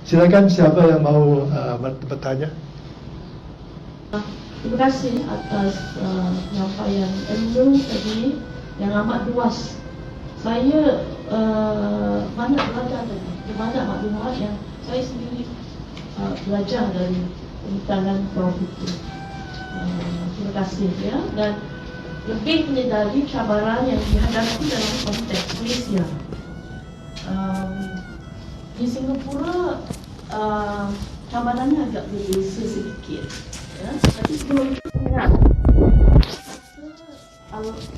Silakan siapa yang mau bertanya. Terima kasih atas penyampaian ilmu tadi yang amat luas. Saya banyak belajar tadi, banyak maklumat yang saya sendiri belajar dari pembicaraan Prof itu. Terima kasih ya, dan lebih menyedari cabaran yang dihadapi dalam konteks Malaysia. Di Singapura cabarannya agak berbeza sedikit. Ya, tapi sebelum itu ingat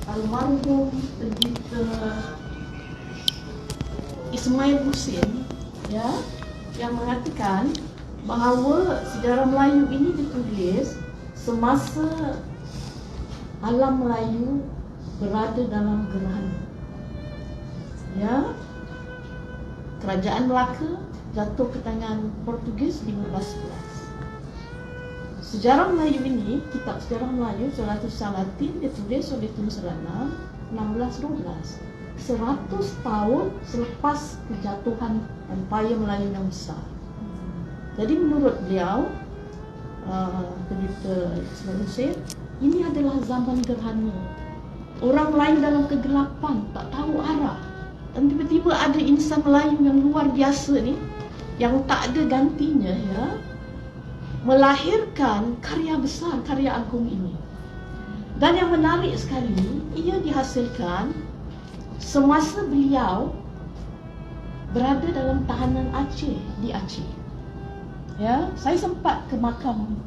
almarhum pendeta Ismail Husin ya, yang mengatakan bahawa sejarah Melayu ini ditulis semasa alam Melayu berada dalam gerhana. Ya, kerajaan Melaka jatuh ke tangan Portugis 1511. Sejarah Melayu ini, kitab sejarah Melayu Suratus Salatin ditulis oleh Tun Selanang 1612, 100 tahun selepas kejatuhan Empayar Melayu yang besar. Jadi menurut beliau, pendeta Ismail Husin, ini adalah zaman gerhana. Orang Melayu dalam kegelapan, tak tahu arah. Dan tiba-tiba ada insan Melayu yang luar biasa ni, yang tak ada gantinya ya, melahirkan karya besar, karya agung ini. Dan yang menarik sekali, ia dihasilkan semasa beliau berada dalam tahanan Aceh, di Aceh. Ya, saya sempat ke makam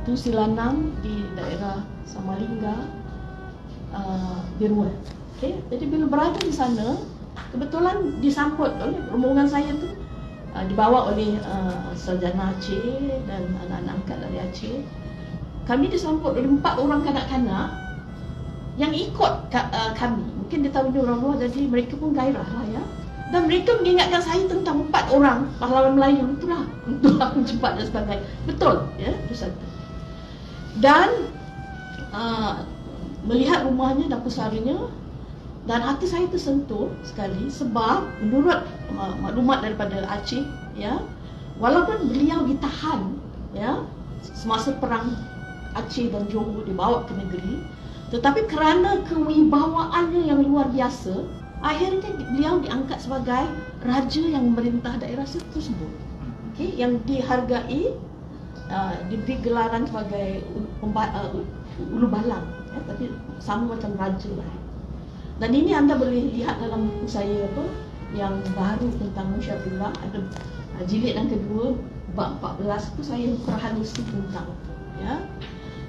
Tun Selanang di daerah Samarinda, Birwet. Okay? Jadi bila berada di sana, kebetulan disambut oleh rombongan saya tu, dibawa oleh sarjana Aceh dan anak-anak angkat dari Aceh. Kami disambut oleh 4 orang kanak-kanak yang ikut kami. Mungkin dia tahu ni orang luar, jadi mereka pun gairah lah ya. Dan mereka mengingatkan saya tentang 4 orang pahlawan Melayu itulah untuk aku cepat dan sebagainya. Betul ya, itu satu. Dan melihat rumahnya dan pusaranya, dan hati saya tersentuh sekali sebab menurut maklumat daripada Aceh ya, walaupun beliau ditahan ya semasa perang Aceh dan Johor, dibawa ke negeri, tetapi kerana kewibawaannya yang luar biasa, akhirnya beliau diangkat sebagai raja yang memerintah daerah tersebut. Okay, yang dihargai, diberi gelaran sebagai ulu balang ya, tapi sama macam raja lah. Dan ini anda boleh lihat dalam buku saya yang baru tentang Musyabillah, ada jilid yang kedua bab 14 itu saya perhalusi tentang ya.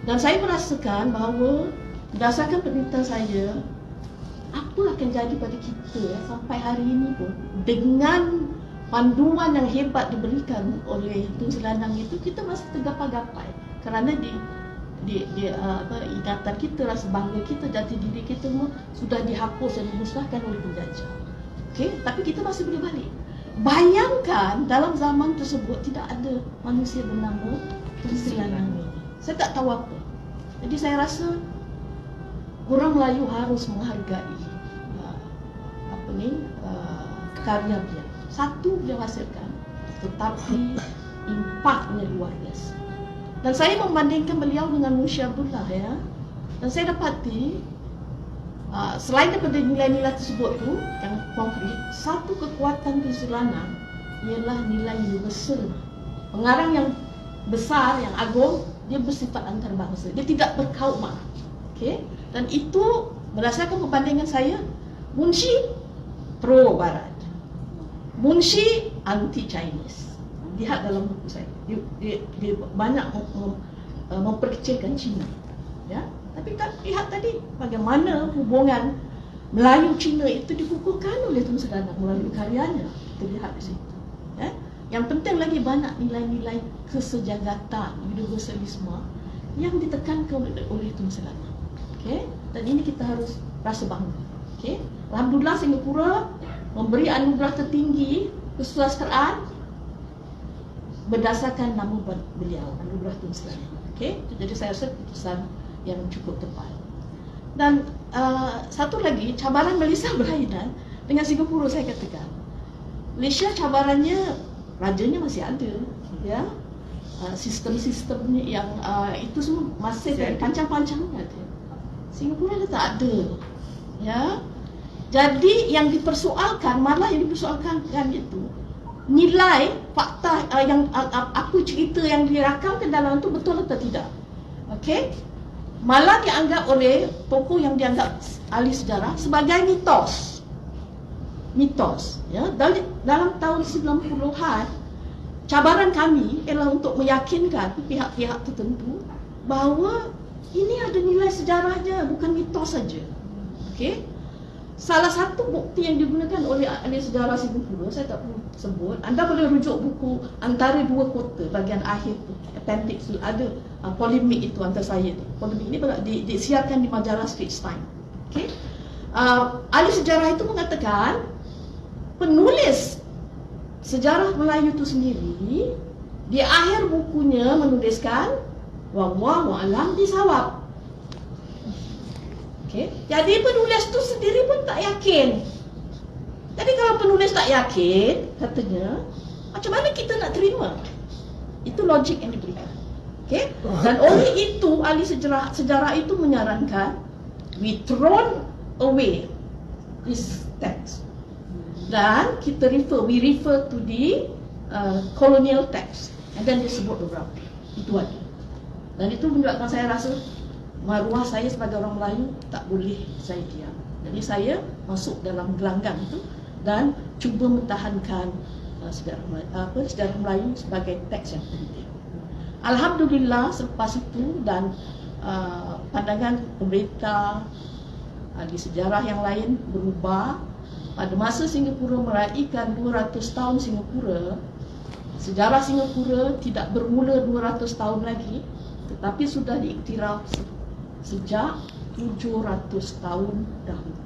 Dan saya merasakan bahawa berdasarkan penelitian saya, apa akan jadi pada kita ya, sampai hari ini pun dengan panduan yang hebat diberikan oleh Tun Selanang itu, kita masih tergapai-gapai kerana ingatan kita, rasa bangga kita, jati diri kita sudah dihapus dan dimusnahkan oleh penjajah. Okey, tapi kita masih boleh balik. Bayangkan dalam zaman tersebut tidak ada manusia bernama Tun Selanang ini. Saya tak tahu apa. Jadi saya rasa orang Melayu harus menghargai karya beliau. Satu beliau hasilkan, tetapi impaknya luar biasa. Dan saya membandingkan beliau dengan Musyabillah ya. Dan saya dapati selain daripada nilai-nilai tersebut tu yang konkret, satu kekuatan Tun Selanang ialah nilai universal. Pengarang yang besar, yang agung, dia bersifat antarabangsa. Dia tidak berkaum. Okey? Dan itu berdasarkan perbandingan saya, Munshi pro Barat, Munshi anti Chinese. Lihat dalam buku saya, dia banyak memperkecilkan Cina, ya. Tapi tak lihat tadi bagaimana hubungan Melayu Cina itu dikukuhkan oleh Tun Selanang melalui karyanya. Kita lihat di situ, ya. Yang penting lagi banyak nilai-nilai kesejahteraan, universalisme yang ditekankan oleh Tun Selanang. Okey, dan ini kita harus rasa bangga. Okey, alhamdulillah Singapura memberi anugerah tertinggi kesusastraan berdasarkan nama beliau, anugerah Tun Selanang. Okey, jadi saya rasa keputusan yang cukup tepat. Dan satu lagi, cabaran Malaysia berlainan dengan Singapura. Saya katakan Malaysia cabarannya rajanya masih ada, ya. Sistem-sistemnya yang itu semua masih dari pancang-pancangnya ada. Singapura dah tak ada, ya. Jadi yang dipersoalkan, malah yang dipersoalkan kan itu nilai fakta yang aku cerita yang dirakamkan dalam itu betul atau tidak. Okey? Malah dianggap oleh tokoh yang dianggap ahli sejarah sebagai mitos. Mitos, ya. Dalam tahun 90-an cabaran kami ialah untuk meyakinkan pihak-pihak tertentu bahawa ini ada nilai sejarahnya, bukan mitos saja. Okey? Salah satu bukti yang digunakan oleh ahli sejarah Singapura, saya tak perlu sebut, anda boleh rujuk buku antara dua kota bahagian akhir tu, appendix tu, ada polemik itu antara saya tu. Polemik ini disiarkan di majalah Straits Times. Okay? Ahli sejarah itu mengatakan penulis sejarah Melayu itu sendiri di akhir bukunya menuliskan wallahu a'lam bisawab. Okay. Jadi penulis tu sendiri pun tak yakin. Jadi kalau penulis tak yakin, katanya, macam mana kita nak terima? Itu logik yang diberikan. Okay. Dan oleh itu, ahli sejarah itu menyarankan we thrown away this text. Dan kita we refer to the colonial text. And then disebut beberapa. Itu ada. Dan itu menunjukkan saya rasa maruah saya sebagai orang Melayu tak boleh saya diam. Jadi saya masuk dalam gelanggang itu dan cuba mempertahankan sejarah Melayu sebagai teks yang penting. Alhamdulillah selepas itu dan pandangan pemerintah di sejarah yang lain berubah. Pada masa Singapura meraihkan 200 tahun Singapura, sejarah Singapura tidak bermula 200 tahun lagi, tetapi sudah diiktiraf sejak 700 tahun dahulu.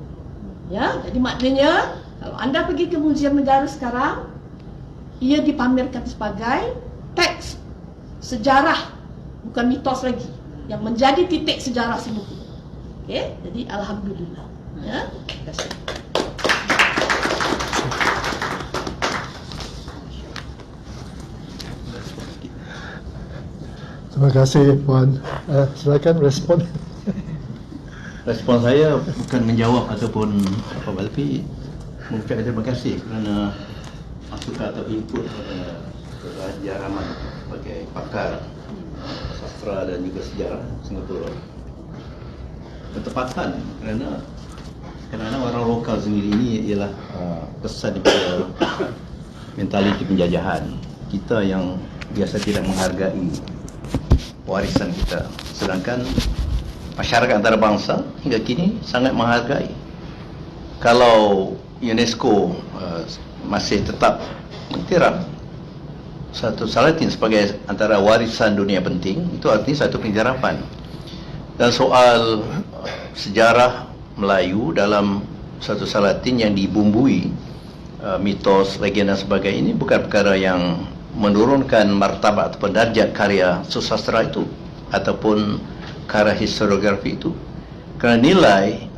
Ya, jadi maknanya kalau anda pergi ke Muzium Negara sekarang, ia dipamerkan sebagai teks sejarah, bukan mitos lagi, yang menjadi titik sejarah Singapura. Okey, jadi alhamdulillah. Ya, terima kasih. Terima kasih Puan. Silakan respon. Respon saya bukan menjawab ataupun apa, tapi mengucapkan terima kasih kerana masukan atau input kepada Raja Rahman sebagai pakar sastra dan juga sejarah Singapura. Bertepatan kerana kadang-kadang orang lokal sendiri ini ialah pesan daripada mentaliti penjajahan. Kita yang biasa tidak menghargai warisan kita, sedangkan masyarakat antarabangsa hingga kini sangat menghargai. Kalau UNESCO masih tetap mengiktiraf satu Salatin sebagai antara warisan dunia penting, itu artinya satu penjarapan. Dan soal sejarah Melayu dalam satu Salatin yang dibumbui mitos, legenda dan sebagainya, ini bukan perkara yang menurunkan martabat atau darjat karya susastra itu ataupun karya historiografi itu, kerana nilai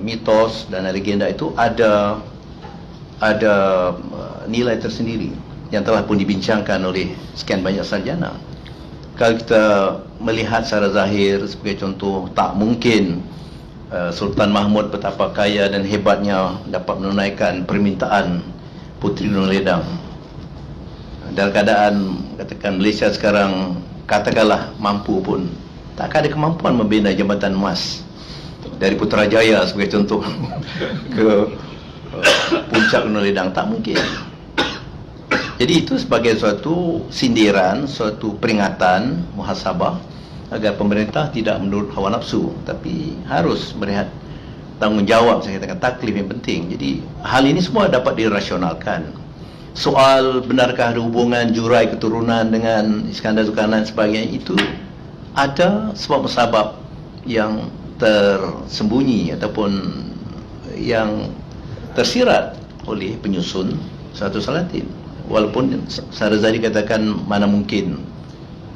mitos dan legenda itu ada nilai tersendiri yang telah pun dibincangkan oleh sekian banyak sarjana. Kalau kita melihat secara zahir, sebagai contoh, tak mungkin Sultan Mahmud betapa kaya dan hebatnya dapat menunaikan permintaan Puteri Nur Ledang. Dalam keadaan katakan Malaysia sekarang katakanlah mampu pun tak ada kemampuan membina jambatan emas dari Putrajaya sebagai contoh ke puncak Gunung Ledang, tak mungkin. Jadi itu sebagai suatu sindiran, suatu peringatan, muhasabah agar pemerintah tidak menurut hawa nafsu, tapi harus melihat tanggungjawab, saya katakan taklif yang penting. Jadi hal ini semua dapat dirasionalkan. Soal benarkah ada hubungan jurai keturunan dengan Iskandar Zulkarnain dan sebagainya, itu ada sebab-sebab yang tersembunyi ataupun yang tersirat oleh penyusun satu Salatin. Walaupun Sarazali katakan mana mungkin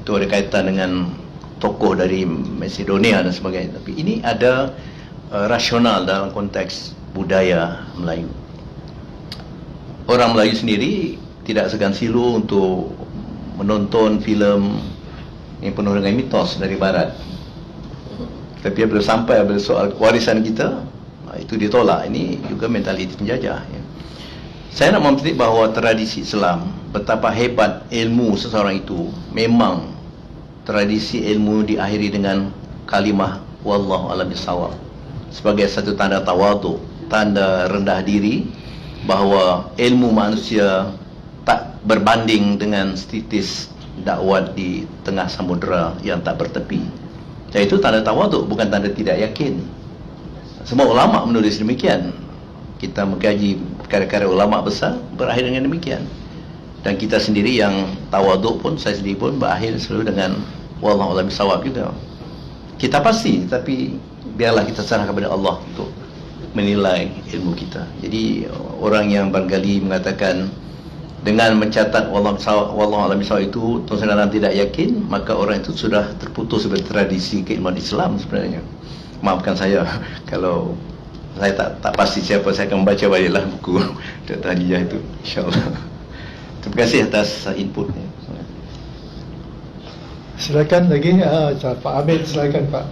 itu ada kaitan dengan tokoh dari Macedonia dan sebagainya, tapi ini ada rasional dalam konteks budaya Melayu. Orang Melayu sendiri tidak segan silu untuk menonton filem yang penuh dengan mitos dari barat. Tapi apabila sampai pada soal warisan kita, itu ditolak. Ini juga mentaliti penjajah, ya. Saya nak mempetik bahawa tradisi Islam, betapa hebat ilmu seseorang itu, memang tradisi ilmu diakhiri dengan kalimah wallahu a'lam bissawab, sebagai satu tanda tawaduk, tanda rendah diri, bahawa ilmu manusia tak berbanding dengan setitis dakwat di tengah samudera yang tak bertepi. Dan itu tanda tawaduk, bukan tanda tidak yakin. Semua ulama menulis demikian. Kita mengkaji perkara-perkara ulama besar berakhir dengan demikian. Dan kita sendiri yang tawaduk pun, saya sendiri pun berakhir selalu dengan wallahu a'lam bissawab juga. Kita pasti, tapi biarlah kita serahkan kepada Allah untuk menilai ilmu kita. Jadi orang yang barangkali mengatakan dengan mencatat wallahu a'lam bissawab itu Tuan Sri Lanang tidak yakin, maka orang itu sudah terputus sebagai tradisi keilmuan Islam sebenarnya. Maafkan saya kalau saya tak pasti siapa, saya akan membaca baliklah buku Dr. Hadijah itu, insyaAllah. Terima kasih atas inputnya. Silakan lagi, Pak Hamid, silakan Pak.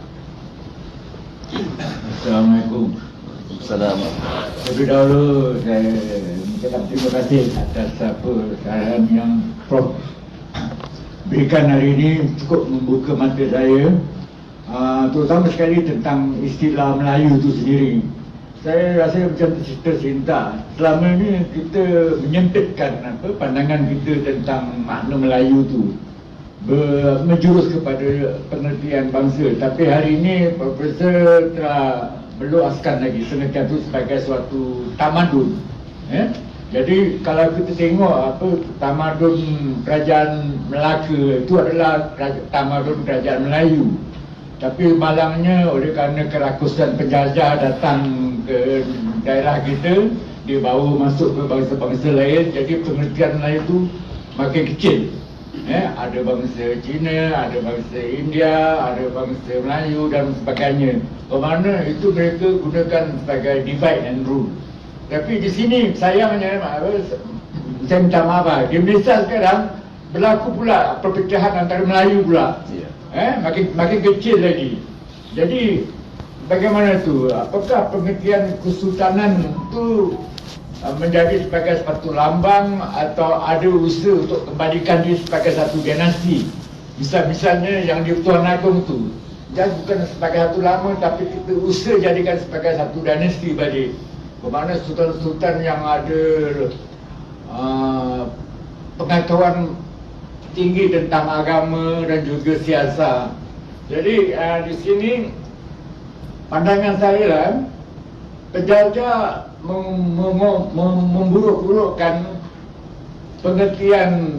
Assalamualaikum. Assalamualaikum. Lebih dahulu saya mengucapkan terima kasih atas saran yang Prof berikan hari ini, cukup membuka mata saya, terutama sekali tentang istilah Melayu itu sendiri. Saya rasa macam tercinta. Selama ini kita menyempitkan pandangan kita tentang makna Melayu itu, menjurus kepada pengertian bangsa. Tapi hari ini Profesor telah meluaskan lagi pengertian itu sebagai suatu tamadun. Jadi kalau kita tengok tamadun kerajaan Melaka itu adalah tamadun kerajaan Melayu. Tapi malangnya oleh kerana kerakusan penjajah datang ke daerah kita, dia bawa masuk ke bangsa-bangsa lain, jadi pengertian Melayu itu makin kecil. Ada bangsa Cina, ada bangsa India, ada bangsa Melayu dan sebagainya. Bermakna itu mereka gunakan sebagai divide and rule. Tapi di sini sayangnya, saya minta maaf, di Malaysia sekarang berlaku pula perpecahan antara Melayu pula. Makin kecil lagi. Jadi bagaimana tu? Apakah pengertian kesultanan itu menjadi sebagai satu lambang atau ada usaha untuk kembalikan dia sebagai satu dinasti? Misalnya yang di Tuan Agong tu, dia bukan sebagai satu lama, tapi kita usaha jadikan sebagai satu dinasti balik. Bermakna sultan-sultan yang ada pengetahuan tinggi tentang agama dan juga siasat. Jadi di sini pandangan saya lah, penjajah memburuk-burukkan pengertian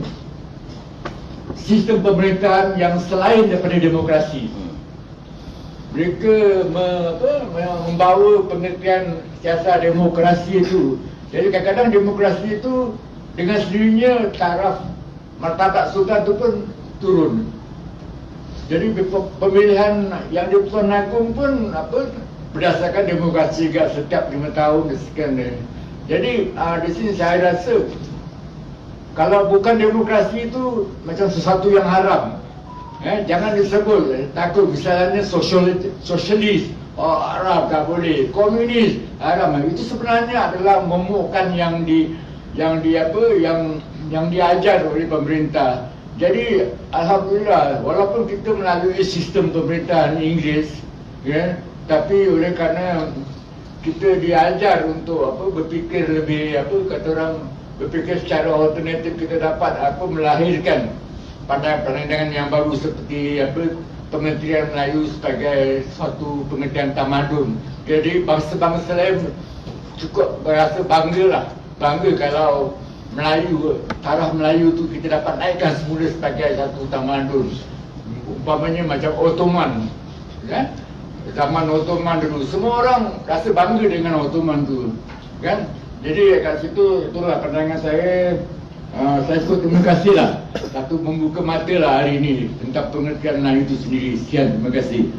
sistem pemerintahan yang selain daripada demokrasi. Mereka membawa pengertian siasat demokrasi itu. Jadi kadang-kadang demokrasi itu dengan sendirinya taraf martabat sultan itu pun turun. Jadi pemilihan yang di Tuan Agong pun berdasarkan demokrasi juga setiap 5 tahun sekian. Jadi di sini saya rasa kalau bukan demokrasi itu macam sesuatu yang haram. Jangan disebut, takut misalnya sosialis, Arab tak boleh, komunis haram. Itu sebenarnya adalah momokkan yang diajar oleh pemerintah. Jadi alhamdulillah, walaupun kita melalui sistem pemerintahan Inggeris, tapi oleh kerana kita diajar untuk berfikir lebih kata orang, berfikir secara alternatif, kita dapat melahirkan pandangan-pandangan yang baru seperti pengertian Melayu sebagai suatu pengertian tamadun. Jadi bangsa-bangsa lain cukup berasa bangga kalau Melayu, taraf Melayu tu kita dapat naikkan semula sebagai satu tamadun. Umpamanya macam Ottoman, zaman Ottoman dulu, semua orang rasa bangga dengan Ottoman tu, kan? Jadi kat situ, itulah pandangan saya. Saya cukup terima kasih lah, satu membuka mata lah hari ini tentang pengertian Melayu itu sendiri. Sekian, terima kasih.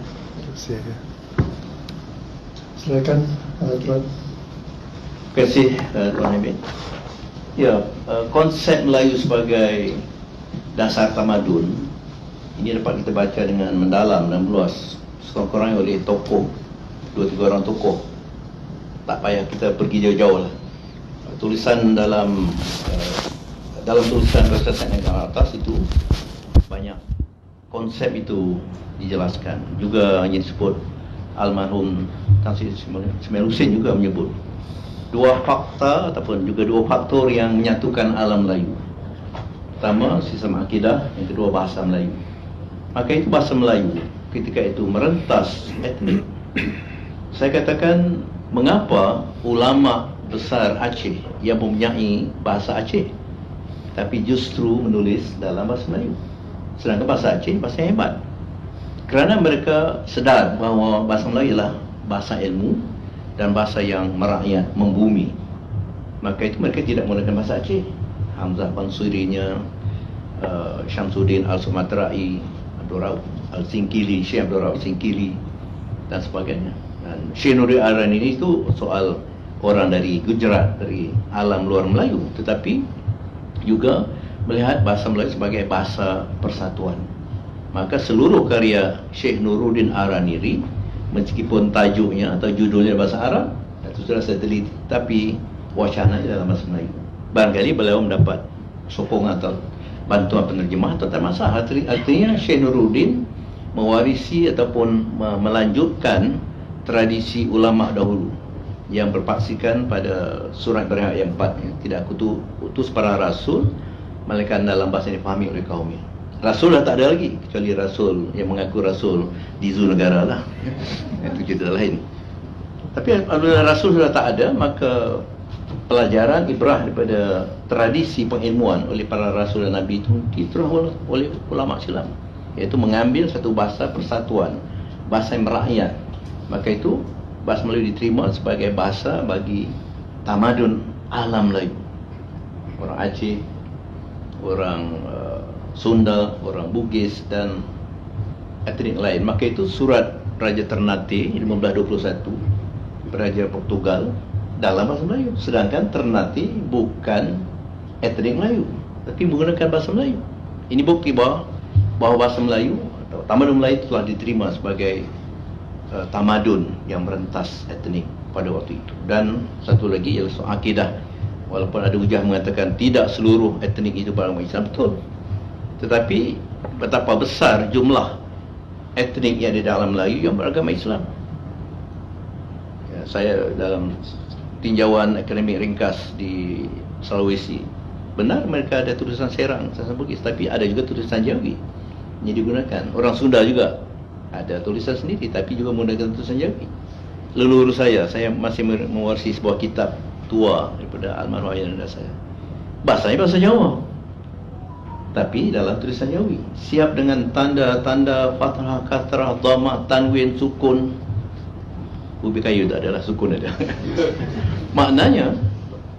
Silakan Tuan. Terima kasih Tuan Hamid. Ya, konsep Melayu sebagai dasar tamadun ini dapat kita baca dengan mendalam dan meluas, sekurang-kurangnya oleh tokoh, 2-3 orang tokoh. Tak payah kita pergi jauh-jauh lah. Tulisan dalam tulisan Rasyad yang atas itu banyak konsep itu dijelaskan. Juga yang disebut almarhum Tan Sri Ismail Hussein juga menyebut dua fakta ataupun juga dua faktor yang menyatukan alam Melayu. Pertama, sistem akidah, yang kedua bahasa Melayu. Maka itu bahasa Melayu ketika itu merentas etnik. Saya katakan, mengapa ulama besar Aceh yang mempunyai bahasa Aceh tapi justru menulis dalam bahasa Melayu, sedangkan bahasa Aceh bahasa yang hebat? Kerana mereka sedar bahawa bahasa Melayu adalah bahasa ilmu dan bahasa yang merakyat, membumi. Maka itu mereka tidak menggunakan bahasa Aceh. Hamzah Bansurinya, Syamsuddin Al-Sumatrai, Abdul Rauf Al-Singkili, Syekh Abdul Rauf Al-Singkili dan sebagainya. Dan Syekh Nuri Arani itu soal orang dari Gujarat, dari alam luar Melayu, tetapi juga melihat bahasa Melayu sebagai bahasa persatuan. Maka seluruh karya Syekh Nuruddin Araniri, meskipun tajuknya atau judulnya bahasa Arab, itu sudah saya teliti, tapi wacananya dalam bahasa Melayu. Barangkali beliau mendapat sokongan atau bantuan penerjemah atau tak masalah. Artinya Syekh Nuruddin mewarisi ataupun melanjutkan tradisi ulama dahulu yang berpaksikan pada surat Ibrahim ayat 4, tidak aku utus para rasul melainkan dalam bahasa yang dipahami oleh kaumnya. Rasul dah tak ada lagi, kecuali rasul yang mengaku rasul di zoo negara lah. Itu cerita lain. Tapi apabila rasul sudah tak ada, maka pelajaran ibrah daripada tradisi pengilmuan oleh para rasul dan nabi itu diterus oleh ulama Islam, iaitu mengambil satu bahasa persatuan, bahasa yang merakyat. Maka itu bahasa Melayu diterima sebagai bahasa bagi tamadun alam Melayu. Orang Aceh, orang Sunda, orang Bugis dan etnik lain. Maka itu surat Raja Ternate 1521, Raja Portugal, dalam bahasa Melayu. Sedangkan Ternate bukan etnik Melayu, tapi menggunakan bahasa Melayu. Ini bukti bahawa bahasa Melayu atau tamadun Melayu telah diterima sebagai tamadun yang merentas etnik pada waktu itu. Dan satu lagi ialah soal akidah. Walaupun ada hujah mengatakan tidak seluruh etnik itu beragama Islam, betul. Tetapi betapa besar jumlah etnik yang ada dalam Melayu yang beragama Islam. Ya, saya dalam tinjauan akademik ringkas di Sulawesi, benar mereka ada tulisan Serang, tulisan Bugis, tapi ada juga tulisan Jawi yang digunakan. Orang Sunda juga ada tulisan sendiri, tapi juga menggunakan tulisan Jawi. Leluhur saya masih mewarisi sebuah kitab tua daripada almarhum ayah dan saya. Bahasanya bahasa Jawa, tapi dalam tulisan Jawi, siap dengan tanda-tanda fathah, kasrah, dhamma, tanwin, sukun. Ubi kayu tak adalah, sukun ada. Maknanya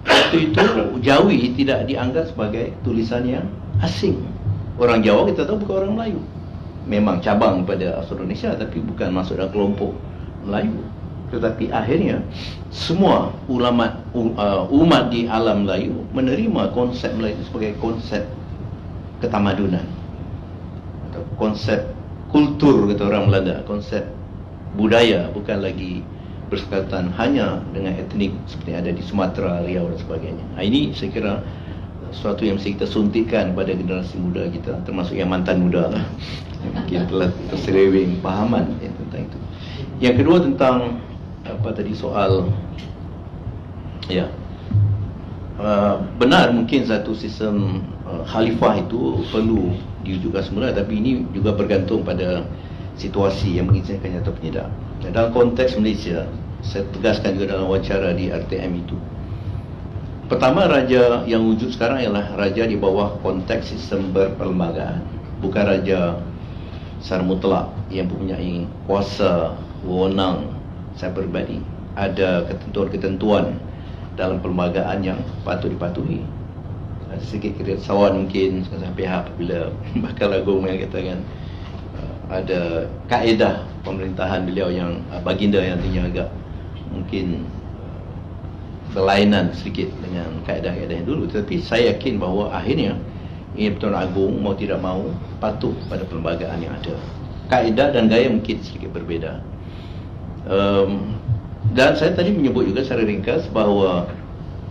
waktu itu Jawi tidak dianggap sebagai tulisan yang asing. Orang Jawa kita tahu bukan orang Melayu, memang cabang pada asal Indonesia, tapi bukan masuk dalam kelompok Melayu. Tetapi akhirnya semua ulama umat di alam Melayu menerima konsep Melayu sebagai konsep ketamadunan atau konsep kultur, kata orang Belanda, konsep budaya, bukan lagi bersekatan hanya dengan etnik seperti ada di Sumatera, Riau dan sebagainya. Ini saya kira sesuatu yang mesti kita suntikkan pada generasi muda kita, termasuk yang mantan muda lah. Mungkin telah terseleweng pahaman tentang itu. Yang kedua tentang apa tadi, soal ya, benar mungkin satu sistem khalifah itu perlu diwujudkan semula, tapi ini juga bergantung pada situasi yang mengizinkannya atau tidak. Dalam konteks Malaysia, saya tegaskan juga dalam wawancara di RTM itu, pertama, raja yang wujud sekarang ialah raja di bawah konteks sistem berperlembagaan, bukan raja secara mutlak yang mempunyai kuasa, wewenang secara peribadi. Ada ketentuan-ketentuan dalam perlembagaan yang patut dipatuhi. Sedikit kerisauan mungkin sekarang pihak apabila bakal agung mengatakan ada kaedah pemerintahan beliau yang baginda yang nantinya agak mungkin berlainan sedikit dengan kaedah-kaedah yang dulu, tetapi saya yakin bahawa akhirnya ini Pertuan Agong mau tidak mau patuh pada perlembagaan yang ada. Kaedah dan gaya mungkin sedikit berbeza. Dan saya tadi menyebut juga secara ringkas bahawa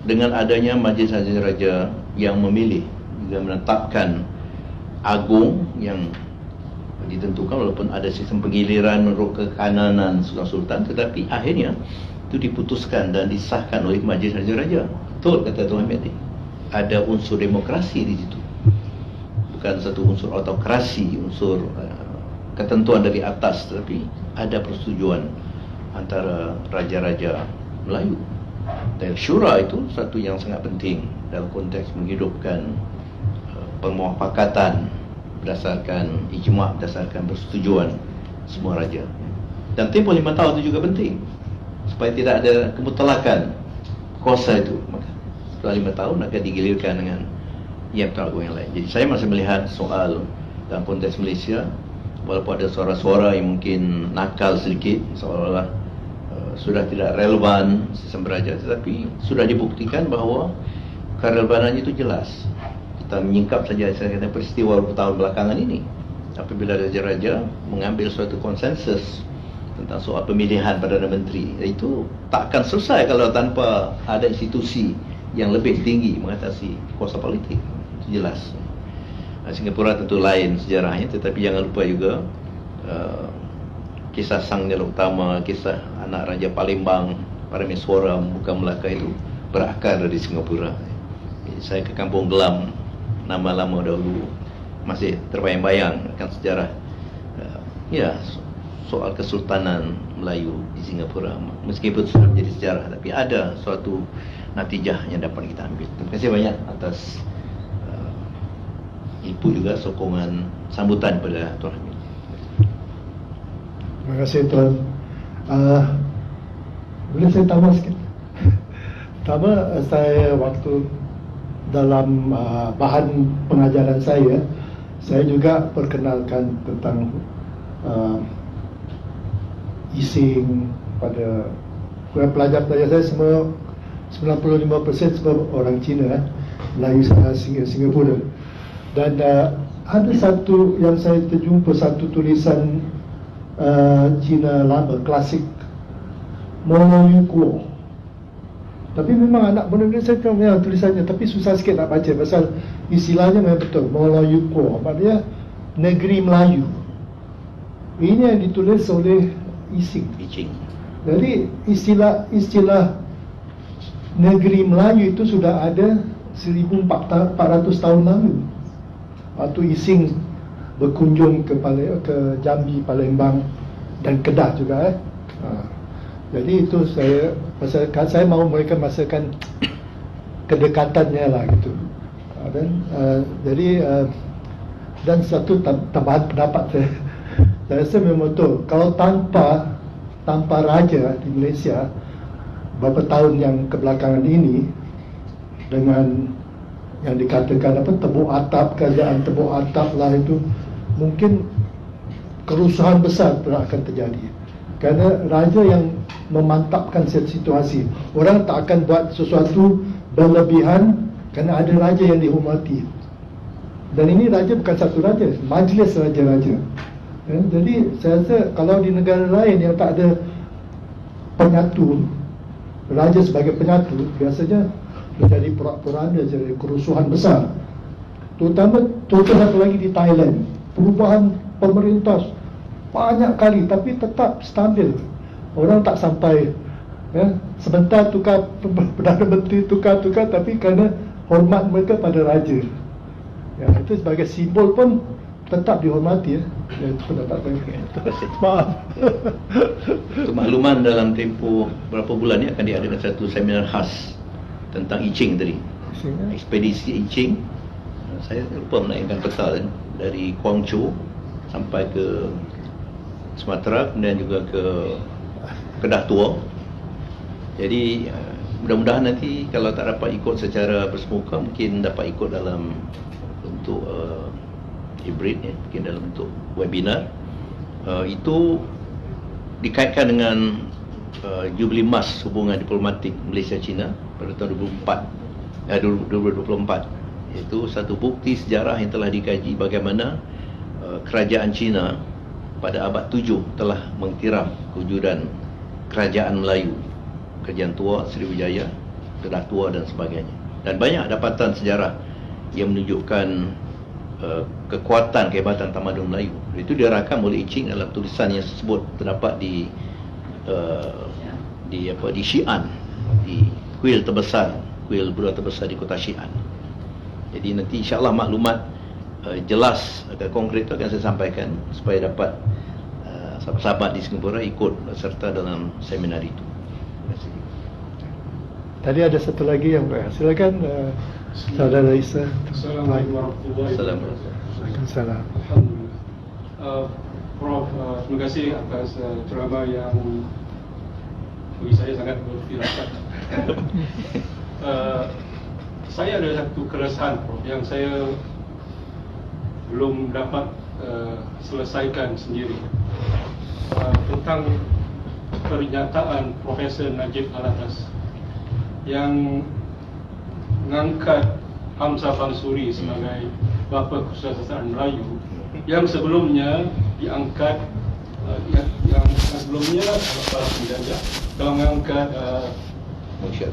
dengan adanya Majlis Hakim Raja yang memilih juga menetapkan Agung yang ditentukan, walaupun ada sistem penggiliran menurut kekananan Sultan, tetapi akhirnya itu diputuskan dan disahkan oleh Majlis Hakim Raja. Betul kata Tuan Hamid, ada unsur demokrasi di situ, bukan satu unsur autokrasi, unsur ketentuan dari atas, tetapi ada persetujuan antara raja-raja Melayu. Dan syura itu satu yang sangat penting dalam konteks menghidupkan permuafakatan berdasarkan ijma', berdasarkan persetujuan semua raja. Dan tempoh 5 tahun itu juga penting supaya tidak ada kemutlakan kuasa itu. Maka setelah 5 tahun akan digilirkan dengan Yang Pertuan Agong yang lain. Jadi saya masih melihat soal dalam konteks Malaysia, walaupun ada suara-suara yang mungkin nakal sedikit, seolah-olah sudah tidak relevan sistem beraja, tetapi sudah dibuktikan bahawa kerelevanannya itu jelas. Kita menyingkap saja saya kata peristiwa beberapa tahun belakangan ini, apabila raja-raja mengambil suatu konsensus tentang soal pemilihan Perdana Menteri, itu tak akan selesai kalau tanpa ada institusi yang lebih tinggi mengatasi kuasa politik. Itu jelas. Singapura tentu lain sejarahnya, tetapi jangan lupa juga kisah Sang Nila Utama, kisah anak Raja Palembang, Parameswara Muka Melaka itu berakar dari Singapura. Saya ke Kampung Gelam, nama lama dahulu masih terbayang-bayang akan sejarah soal Kesultanan Melayu di Singapura. Meskipun sudah menjadi sejarah, tapi ada suatu natijah yang dapat kita ambil. Terima kasih banyak atas input juga, sokongan, sambutan pada Tuan Hamid. Terima kasih Tuan. Boleh saya tambah sikit? Pertama, saya waktu dalam bahan pengajaran saya juga perkenalkan tentang Ising pada pelajar-pelajar saya semua 95% semua orang Cina, Melayu Singapura. Dan ada satu yang saya terjumpa, satu tulisan Cina lama, klasik, Molo Yukuo. Tapi memang anak muda saya tahu memang tulisannya, tapi susah sikit nak baca pasal istilahnya memang betul, Molo Yukuo, maksudnya negeri Melayu. Ini yang ditulis oleh Ising. Jadi istilah negeri Melayu itu sudah ada 1400 tahun lalu. Waktu Ising berkunjung ke Jambi, Palembang dan Kedah juga. Jadi itu saya mahu mereka merasakan kedekatannya lah gitu. Dan satu tambahan pendapat saya rasa memang betul, kalau tanpa raja di Malaysia beberapa tahun yang kebelakangan ini, dengan yang dikatakan tebuk atap, kerajaan tebuk atap lah itu, mungkin kerusuhan besar akan terjadi. Kerana raja yang memantapkan situasi, orang tak akan buat sesuatu berlebihan kerana ada raja yang dihormati. Dan ini raja bukan satu raja, majlis raja-raja. Jadi saya rasa kalau di negara lain yang tak ada penyatu, raja sebagai penyatu, biasanya menjadi porak-poranda, jadi kerusuhan besar. Terutama contoh satu lagi di Thailand, perubahan pemerintah banyak kali tapi tetap stabil. Orang tak sampai sebentar tukar Perdana Menteri, tukar tapi kerana hormat mereka pada raja. Ya, itu sebagai simbol pun tetap dihormati. Itu pendapat saya. Terima kasih. Maaf. Untuk makluman, dalam tempoh berapa bulan ni akan diadakan satu seminar khas tentang I Ching tadi. Ekspedisi I Ching. Saya lupa menaikkan peta dari Guangzhou sampai ke Sumatera, kemudian juga ke Kedah Tua. Jadi mudah-mudahan nanti kalau tak dapat ikut secara bersemuka, mungkin dapat ikut dalam bentuk hybrid, mungkin dalam bentuk webinar. Itu dikaitkan dengan Jubili Emas hubungan diplomatik Malaysia-China pada tahun 2024, iaitu satu bukti sejarah yang telah dikaji bagaimana kerajaan Cina pada abad 7 telah mengiktiraf kewujudan kerajaan Melayu, Kerajaan Tua, Sriwijaya, Kedah Tua dan sebagainya. Dan banyak dapatan sejarah yang menunjukkan kekuatan, kehebatan tamadun Melayu. Itu dirakam oleh I Ching dalam tulisan yang tersebut, terdapat di Xi'an, di kuil terbesar, kuil Buddha terbesar di kota Xi'an. Jadi nanti insya-Allah maklumat jelas dan konkret itu akan saya sampaikan supaya dapat sahabat-sahabat di Singapura ikut serta dalam seminar itu. Terima kasih. Tadi ada satu lagi yang silakan Saudara Isa. Assalamualaikum warahmatullahi wabarakatuh. Waalaikumsalam. Alhamdulillah. Prof, terima kasih atas ceramah yang bagi saya sangat berfirasat. Saya ada satu keresahan, Prof, yang saya belum dapat selesaikan sendiri tentang pernyataan Profesor Najib Alatas yang mengangkat Hamzah Fansuri sebagai bapa kesusastraan Melayu, yang sebelumnya diangkat yang sebelumnya para penjajah telah mengangkat Munsyi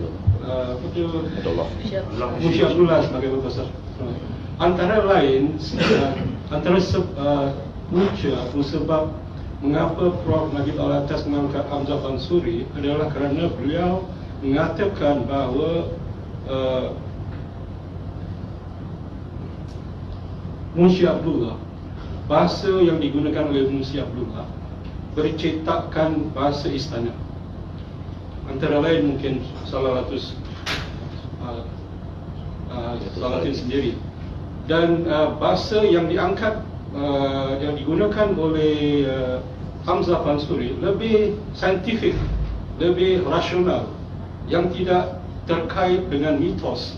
Abdullah sebagai bapa kesusastraan. Antara lain, punca atau sebab mengapa Prof Najib Alatas mengangkat Hamzah Fansuri adalah kerana beliau mengatakan bahawa Munsyi Abdullah, bahasa yang digunakan oleh Munsyi Abdullah bercetakkan bahasa istana. Antara lain mungkin Salawatus Salatin sendiri. Dan bahasa yang diangkat yang digunakan oleh Hamzah Fansuri lebih saintifik, lebih rasional, yang tidak terkait dengan mitos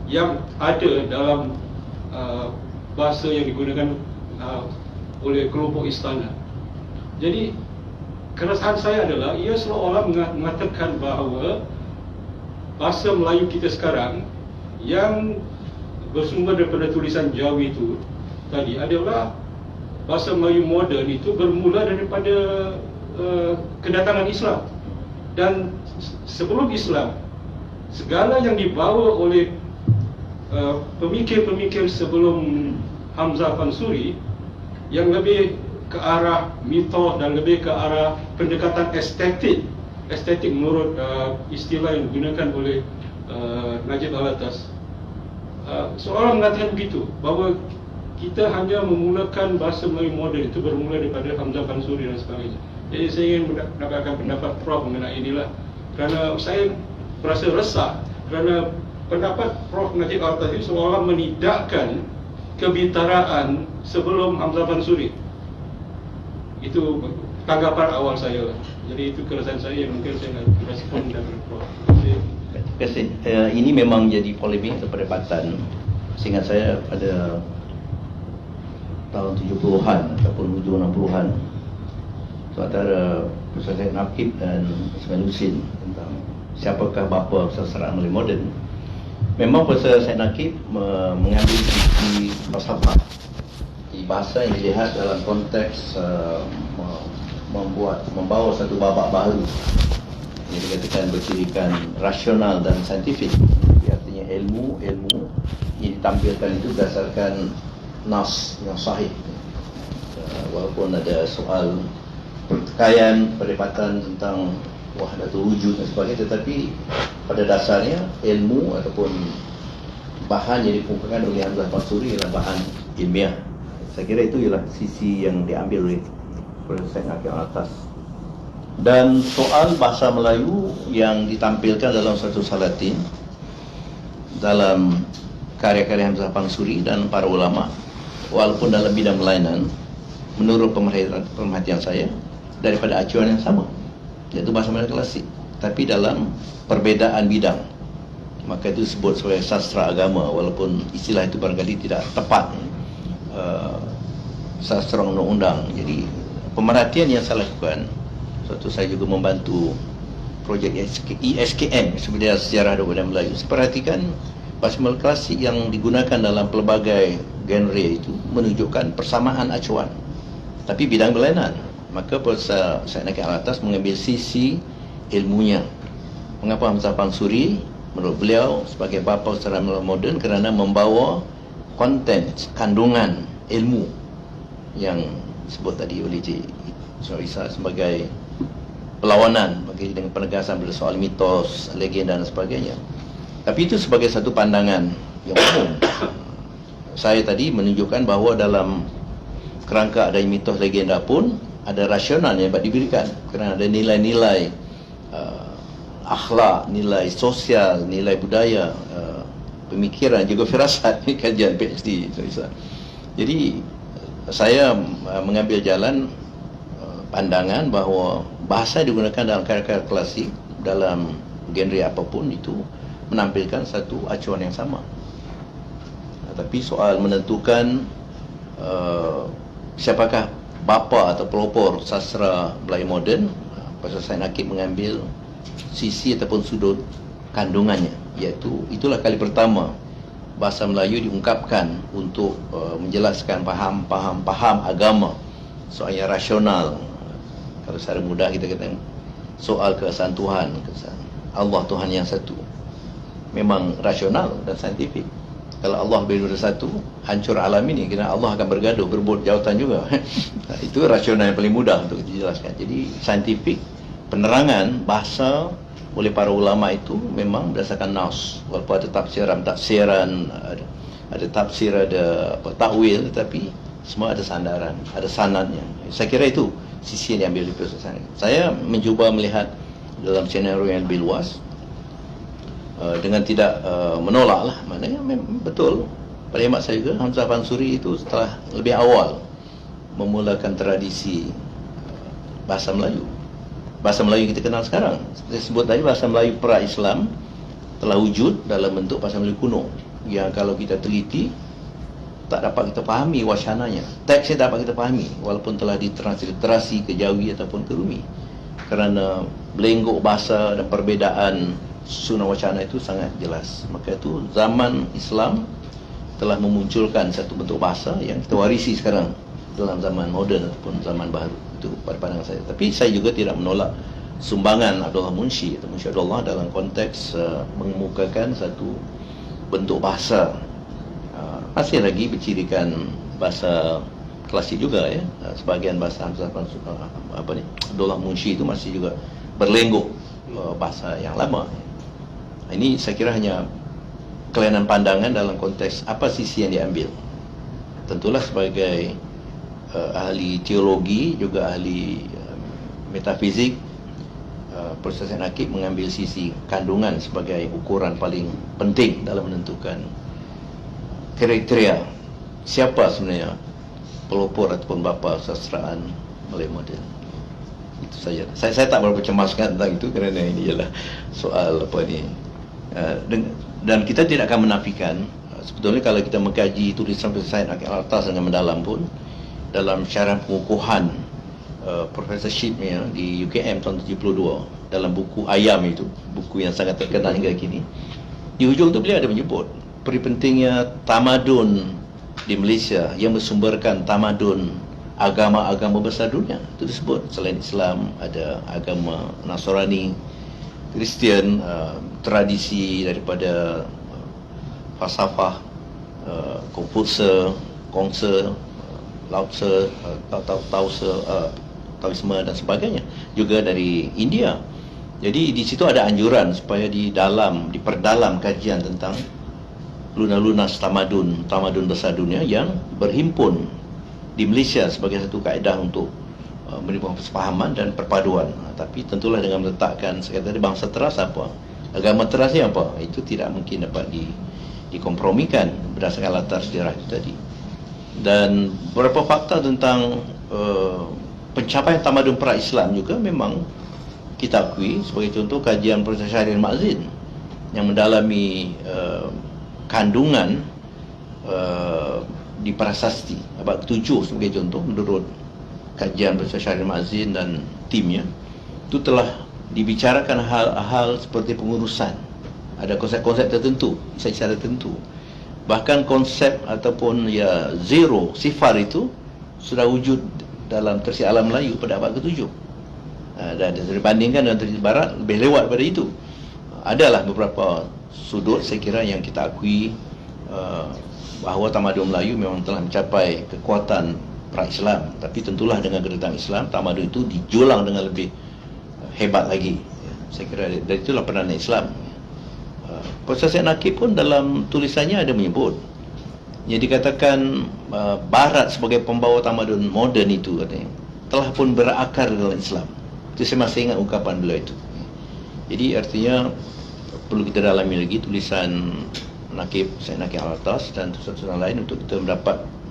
yang ada dalam bahasa yang digunakan oleh kelompok istana. Jadi keresahan saya adalah ia seolah-olah mengatakan bahawa bahasa Melayu kita sekarang yang bersumber daripada tulisan Jawi itu tadi adalah bahasa Melayu moden itu bermula daripada kedatangan Islam. Dan sebelum Islam, segala yang dibawa oleh pemikir-pemikir sebelum Hamzah Fansuri yang lebih ke arah mitos dan lebih ke arah pendekatan estetik menurut istilah yang digunakan oleh Najib Alatas, seorang mengatakan begitu, bahawa kita hanya memulakan bahasa Melayu moden itu bermula daripada Hamzah Fansuri dan sebagainya. Jadi saya ingin mendapatkan pendapat Prof mengenai inilah, kerana saya merasa resah kerana pendapat Prof Najib Alatas itu seolah menidakkan kebitaraan sebelum Hamzah Fansuri. Itu tanggapan awal saya lah. Jadi itu keresahan saya yang mungkin saya nak respon dari Prof. Terima kasih. Ini memang jadi polemik atau perdebatan. Seingat saya pada tahun 70-an ataupun hujung 60-an, antara Profesor Syed Nakib dan Ismail Husin tentang siapakah bapa kesusastraan Melayu moden. Memang Profesor Syed Nakib mengambil sisi falsafah di bahasa yang dilihat dalam konteks membawa satu babak baru yang dikatakan bercirikan rasional dan saintifik. Artinya ilmu yang ditampilkan itu berdasarkan nas yang sahih, walaupun ada soal pertikaian, perdebatan tentang wahdatul wujud dan sebagainya, tetapi pada dasarnya ilmu ataupun bahan yang dikemukakan oleh Hamzah Fansuri adalah bahan ilmiah. Saya kira itu ialah sisi yang diambil oleh Profesor Nakib Alatas. Dan soal bahasa Melayu yang ditampilkan dalam satu salatin dalam karya-karya Hamzah Fansuri dan para ulama, walaupun dalam bidang kelainan, menurut pemerhatian saya, daripada acuan yang sama, yaitu bahasa Melayu klasik, tapi dalam perbedaan bidang, maka itu disebut sebagai sastra agama, walaupun istilah itu barangkali tidak tepat, sastra undang-undang. Jadi pemerhatian yang saya lakukan, suatu saya juga membantu projek ISKM, sebenarnya sejarah budaya Melayu. Saya perhatikan bahasa Melayu klasik yang digunakan dalam pelbagai genre itu menunjukkan persamaan acuan, tapi bidang berlainan. Maka Profesor Syed Nakib Al-Atas mengambil sisi ilmunya. Mengapa Hamzah Pansuri menurut beliau sebagai bapa secara moden? Kerana membawa konten, kandungan ilmu yang disebut tadi oleh Cik Isa sebagai perlawanan bagi dengan penegasan pada soal mitos, legenda dan sebagainya. Tapi itu sebagai satu pandangan yang umum. Saya tadi menunjukkan bahawa dalam kerangka ada mitos legenda pun ada rasional yang dapat diberikan kerana ada nilai-nilai akhlak, nilai sosial, nilai budaya, pemikiran, juga firasat. Ini kajian PhD. Jadi saya mengambil jalan pandangan bahawa bahasa digunakan dalam karya-karya klasik dalam genre apapun itu menampilkan satu acuan yang sama. Tapi soal menentukan siapakah bapa atau pelopor sastra Melayu moden, Profesor Syed Nakib mengambil sisi ataupun sudut kandungannya, iaitu itulah kali pertama bahasa Melayu diungkapkan untuk menjelaskan faham agama, soal yang rasional. Kalau secara mudah kita kata soal keesaan Tuhan, keesaan Allah Tuhan yang satu, memang rasional dan saintifik. Kalau Allah berbeza satu, hancur alam ini, kerana Allah akan bergaduh, berebut jawatan juga. Itu rasional yang paling mudah untuk dijelaskan. Jadi saintifik, penerangan bahasa oleh para ulama itu memang berdasarkan naus. Walaupun ada tafsiran, ada tafsir, ada takwil, tetapi semua ada sandaran, ada sanadnya. Saya kira itu sisi yang diambil di proses saya mencuba melihat dalam senario yang lebih luas, dengan tidak menolak lah. Maknanya betul, pada hemat saya juga Hamzah Pansuri itu setelah lebih awal memulakan tradisi bahasa Melayu. Bahasa Melayu kita kenal sekarang, saya sebut tadi bahasa Melayu pra-Islam telah wujud dalam bentuk bahasa Melayu kuno yang kalau kita teliti tak dapat kita fahami wacananya. Teksnya dapat kita fahami walaupun telah ditransliterasi ke Jawi ataupun ke Rumi, kerana belenggok bahasa dan perbezaan susunan wacana itu sangat jelas. Maka itu zaman Islam telah memunculkan satu bentuk bahasa yang kita warisi sekarang dalam zaman moden ataupun zaman baru. Itu pada pandangan saya. Tapi saya juga tidak menolak sumbangan Abdullah Munshi atau Munshi Abdullah dalam konteks mengemukakan satu bentuk bahasa masih lagi bercirikan bahasa klasik juga ya. Sebahagian bahasa Hamzah Abdullah Munshi itu masih juga berlenggok bahasa yang lama. Ini saya kira hanya kelainan pandangan dalam konteks apa sisi yang diambil. Tentulah sebagai ahli teologi, juga ahli metafizik, Profesor Syed Nakib mengambil sisi kandungan sebagai ukuran paling penting dalam menentukan kriteria siapa sebenarnya pelopor ataupun bapa sastraan Melayu moden. Itu saja. Saya tak berapa cemaskan tentang itu kerana ini ialah soal apa ni. Dan kita tidak akan menafikan sebetulnya kalau kita mengkaji tulisan Profesor Syed Nakib Al-Atas dengan mendalam pun, dalam syarah pengukuhan professorshipnya di UKM tahun 72 dalam buku Ayam itu, buku yang sangat terkenal hingga kini, di hujung tu beliau ada menyebut peri pentingnya tamadun di Malaysia yang bersumberkan tamadun agama-agama besar dunia. Itu disebut selain Islam ada agama Nasrani, Kristian, tradisi daripada falsafah Konfutse, Kongse, Lao Tse, Taoisme dan sebagainya, juga dari India. Jadi di situ ada anjuran supaya diperdalam kajian tentang lunas-lunas tamadun besar dunia yang berhimpun di Malaysia sebagai satu kaedah untuk menimbulkan kesepahaman dan perpaduan. Tapi tentulah dengan meletakkan sekadar bangsa teras apa, agama teras ni apa, itu tidak mungkin dapat dikompromikan berdasarkan latar sejarah itu tadi. Dan beberapa fakta tentang pencapaian tamadun pra-Islam juga memang kita akui. Sebagai contoh, kajian Profesor Syahrir Ma'zin yang mendalami kandungan di prasasti abad ke-7 sebagai contoh, menurut kajian Profesor Syahrir Ma'zin dan timnya, itu telah dibicarakan hal-hal seperti pengurusan, ada konsep-konsep tertentu, secara tertentu. Bahkan konsep ataupun ya zero, sifar itu sudah wujud dalam tersier alam Melayu pada abad ke-7. Dan dibandingkan dengan tersier barat lebih lewat pada itu. Adalah beberapa sudut saya kira yang kita akui bahawa tamadun Melayu memang telah mencapai kekuatan pra-Islam, tapi tentulah dengan kedatangan Islam tamadun itu dijulang dengan lebih hebat lagi. Saya kira dari itulah peranan Islam. Profesor Syed Nakib pun dalam tulisannya ada menyebut yang dikatakan Barat sebagai pembawa tamadun moden itu katanya telah pun berakar dalam Islam. Itu saya masih ingat ungkapan beliau itu. Jadi artinya perlu kita dalami lagi tulisan Nakib, Syed Nakib Al-Atas dan tulisan-tulisan lain untuk kita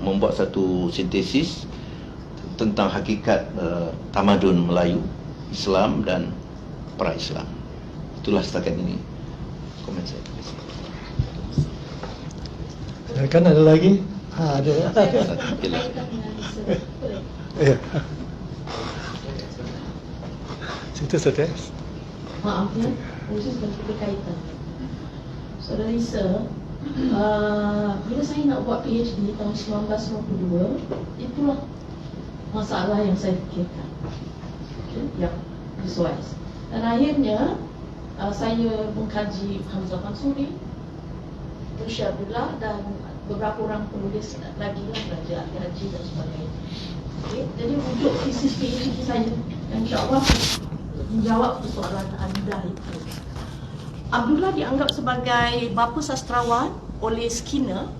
membuat satu sintesis tentang hakikat tamadun Melayu, Islam dan pra-Islam. Itulah setakat ini komen saya. Kan ada lagi? Ada. Ya. Situ saja. Maaf ya, khusus berkaitan. Saudara Lisa, bila saya nak buat PhD tahun 1992, itulah masalah yang saya fikirkan. Okay, yang visualize. Dan akhirnya saya mengkaji Hamzah Mansuri, Munsyi Abdullah dan beberapa orang penulis lagi lah, Raja Haji dan sebagainya. Okay, jadi wujud tesis PhD saya yang insyaAllah menjawab persoalan anda itu. Abdullah dianggap sebagai bapa sastrawan oleh Skinner,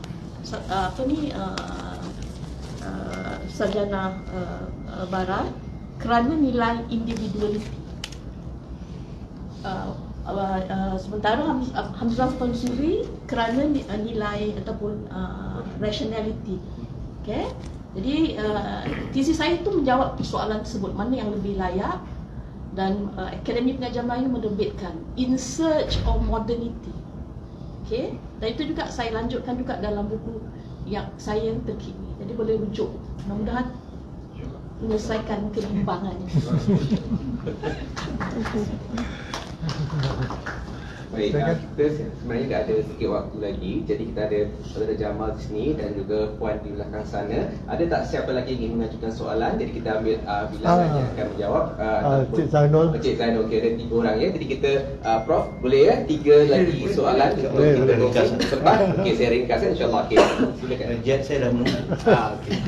sarjana Barat, kerana nilai individuality. Sementara Hamzah Mansuri kerana nilai ataupun rationality. Okay? Jadi tesis saya itu menjawab persoalan tersebut, mana yang lebih layak, dan Akademi Pengajian Melayu menerbitkan In Search of Modernity. Okay? Dan itu juga saya lanjutkan juga dalam buku yang saya terkini. Jadi boleh rujuk. Mudah-mudahan menyelesaikan kebimbangan. Baik, kita sebenarnya tak ada sikit waktu lagi. Jadi kita ada Saudara Jamal di sini dan juga Puan di belakang sana. Ada tak siapa lagi ingin mengajukan soalan? Jadi kita ambil bilangan yang akan menjawab. Cik Zainul. Cik Zainul, okey, ada 3 orang ya. Jadi kita, Prof, boleh ya? 3 lagi soalan untuk kita ringkas sempat. Okey, saya ringkaskan insyaAllah. Okey, silakan. Jet saya dah menunggu. Okey.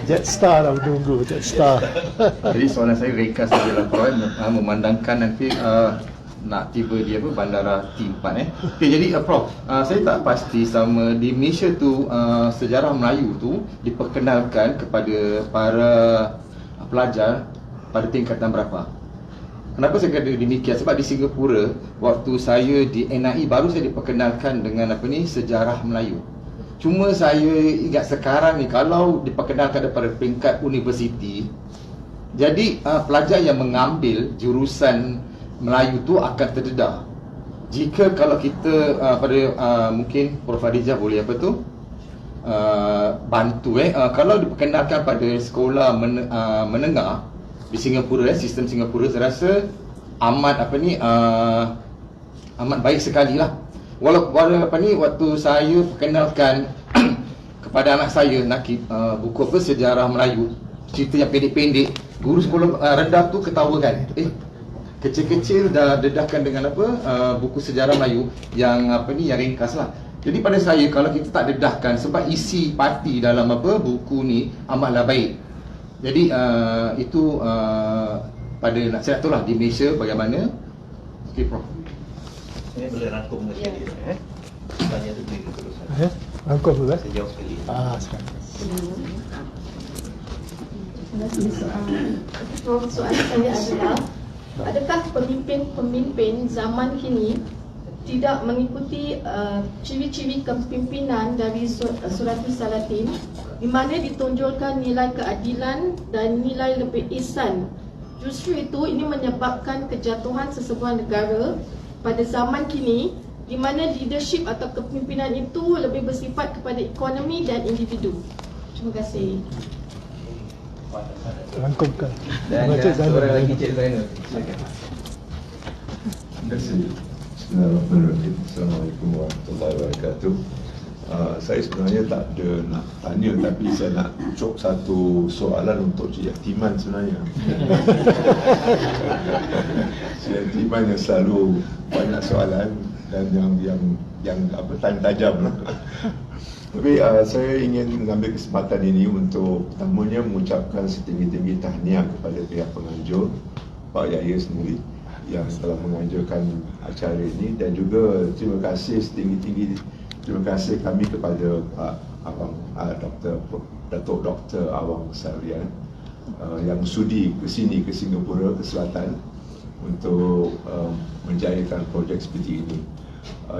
Jetstar dah menunggu, Jetstar. Jadi soalan saya ringkas saja lah, Prof, memandangkan nanti nak tiba di bandara T4 Okey, jadi Prof, saya tak pasti sama di Malaysia tu sejarah Melayu tu diperkenalkan kepada para pelajar pada tingkatan berapa? Kenapa saya kata demikian? Sebab di Singapura waktu saya di NIE baru saya diperkenalkan dengan sejarah Melayu. Cuma saya ingat sekarang ni kalau diperkenalkan daripada peringkat universiti, jadi pelajar yang mengambil jurusan Melayu tu akan terdedah. Jika kalau kita mungkin Prof Adijah boleh bantu kalau diperkenalkan pada sekolah menengah di Singapura, sistem Singapura, saya rasa amat amat baik sekali lah. Walaupun waktu saya perkenalkan kepada anak saya Nakib buku sejarah Melayu, cerita yang pendek-pendek, guru sekolah rendah tu ketawa kan, kecil-kecil dah dedahkan dengan buku sejarah Melayu yang yang ringkas lah. Jadi pada saya kalau kita tak dedahkan, sebab isi parti dalam buku ni amatlah baik. Jadi itu pada nasihat tu lah di Malaysia bagaimana. Okey, Prof. Saya boleh rangkum sekali. Tanya tu boleh terusan. Rangkum dulu Saya jawab sekali. Sekarang. Soalan saya adalah, adakah pemimpin-pemimpin zaman kini tidak mengikuti ciri-ciri kepimpinan dari Suratul Salatin, di mana ditonjolkan nilai keadilan dan nilai lebih ihsan? Justru itu ini menyebabkan kejatuhan sesebuah negara pada zaman kini, di mana leadership atau kepimpinan itu lebih bersifat kepada ekonomi dan individu. Terima kasih. Rangkumkan. Dan Baca Zainal. seorang lagi Cik Zainal. Silakan. Terima kasih. Bismillahirrahmanirrahim. Assalamualaikum warahmatullahi wabarakatuh. Saya sebenarnya tak ada nak tanya, tapi saya nak cop satu soalan untuk Cik Yatiman sebenarnya. Cik Yatiman yang selalu banyak soalan dan yang apa tanya tajam. Tapi saya ingin mengambil kesempatan ini untuk pertamanya mengucapkan setinggi-tinggi tahniah kepada pihak penganjur, Pak Yahya sendiri yang telah menganjurkan acara ini, dan juga terima kasih setinggi-tinggi terima kasih kami kepada Pak Awang Datuk Dr. Awang Sarian yang sudi ke sini, ke Singapura, ke Selatan untuk menjayakan projek seperti ini.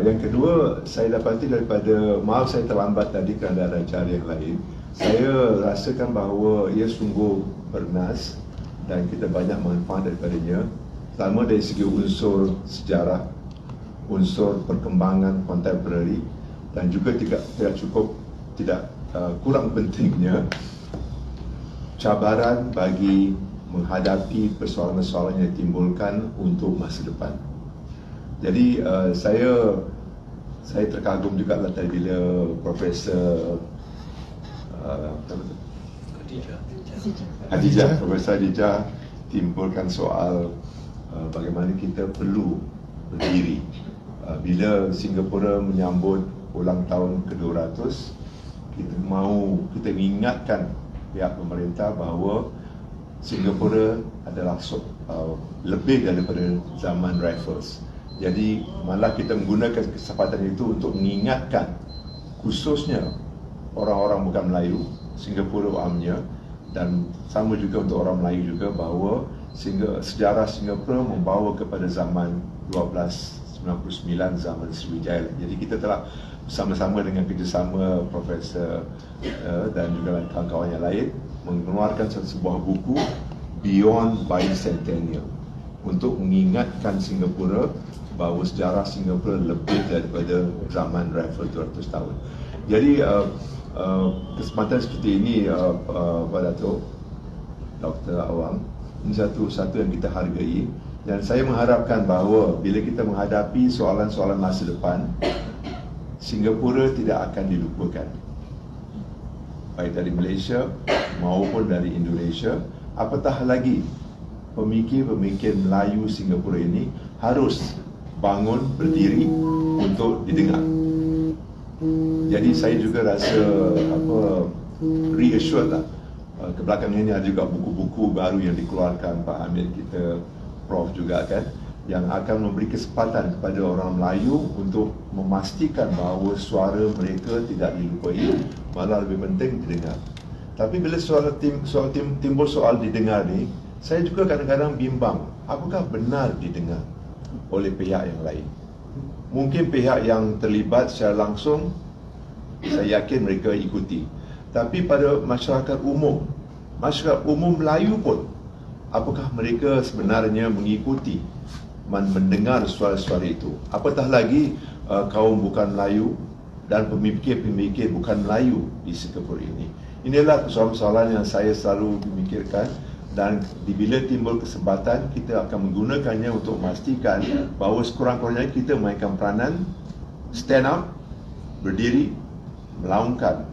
Yang kedua, saya dapati daripada, maaf saya terlambat tadi kerana ada acara yang lain, saya rasakan bahawa ia sungguh bernas dan kita banyak manfaat daripadanya. Pertama dari segi unsur sejarah, unsur perkembangan kontemporari, dan juga tidak kurang pentingnya cabaran bagi menghadapi persoalan-persoalan yang ditimbulkan untuk masa depan. Jadi saya terkagum juga lah tadi bila Profesor Profesor Khadijah timbulkan soal bagaimana kita perlu berdiri bila Singapura menyambut ulang tahun ke-200. Kita mengingatkan pihak pemerintah bahawa Singapura adalah lebih daripada zaman Raffles. Jadi malah kita menggunakan kesempatan itu untuk mengingatkan khususnya orang-orang bukan Melayu, Singapura umumnya, dan sama juga untuk orang Melayu juga, bahawa sejarah Singapura membawa kepada zaman 1299, zaman Sriwijaya. Jadi kita telah bersama-sama dengan kerjasama Profesor dan juga kawan-kawan yang lain mengeluarkan sebuah buku Beyond Bicentennial untuk mengingatkan Singapura bahawa sejarah Singapura lebih daripada zaman Raffles 200 tahun. Jadi kesempatan seperti ini Pak Datuk Dr. Awang, ini satu yang kita hargai, dan saya mengharapkan bahawa bila kita menghadapi soalan-soalan masa depan, Singapura tidak akan dilupakan, baik dari Malaysia maupun dari Indonesia. Apatah lagi pemikir-pemikir Melayu Singapura ini harus bangun, berdiri untuk didengar. Jadi saya juga rasa reassured lah. Kebelakangan ini ada juga buku-buku baru yang dikeluarkan Pak Amir kita, Prof juga kan, yang akan memberi kesempatan kepada orang Melayu untuk memastikan bahawa suara mereka tidak dilupai, malah lebih penting didengar. Tapi bila timbul soal didengar ni, saya juga kadang-kadang bimbang, apakah benar didengar oleh pihak yang lain? Mungkin pihak yang terlibat secara langsung, saya yakin mereka ikuti. Tapi pada masyarakat umum Melayu pun, apakah mereka sebenarnya mengikuti, mendengar suara-suara itu? Apatah lagi kaum bukan Melayu dan pemikir-pemikir bukan Melayu di Singapura ini. Inilah persoalan-persoalan yang saya selalu memikirkan, dan bila timbul kesempatan kita akan menggunakannya untuk memastikan bahawa sekurang-kurangnya kita memainkan peranan stand up, berdiri, melaungkan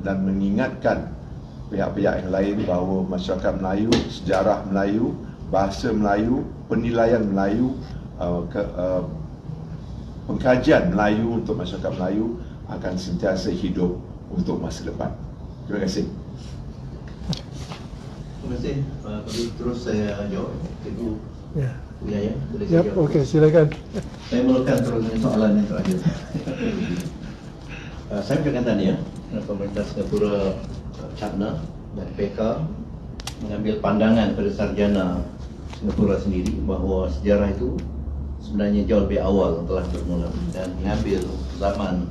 dan mengingatkan pihak-pihak yang lain bahawa masyarakat Melayu, sejarah Melayu, bahasa Melayu, penilaian Melayu, pengkajian Melayu untuk masyarakat Melayu akan sentiasa hidup untuk masa depan. Terima kasih. Terima kasih. Terus saya jawab. Cikgu Yahya, boleh saya Yap, jawab? okey, silakan. Saya mulakan terus dengan soalan yang terakhir. Saya ucapkan tanya pemerintah Singapura, Chapna dan PK mengambil pandangan pada sarjana Singapura sendiri bahawa sejarah itu sebenarnya jauh lebih awal telah bermula, dan mengambil zaman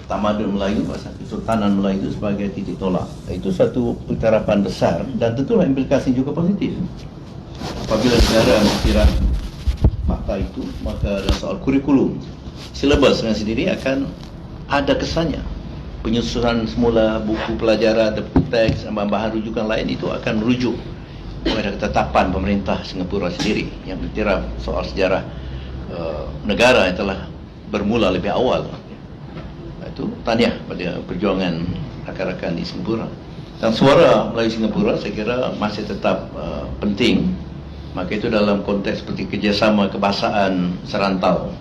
tamadun Melayu, bahasa Kesultanan Melayu itu sebagai titik tolak. Itu satu perkarapan besar dan tentulah implikasi juga positif. Apabila negara mengkira fakta itu, maka dalam soal kurikulum, silabus dengan sendiri akan ada kesannya penyusunan semula buku pelajaran, teks, bahan rujukan lain itu akan merujuk kepada ketetapan pemerintah Singapura sendiri yang beriktiraf soal sejarah negara yang telah bermula lebih awal. Itu tahniah pada perjuangan rakan-rakan di Singapura. Dan suara Melayu Singapura saya kira masih tetap penting. Maka itu dalam konteks seperti kerjasama kebahasaan serantau,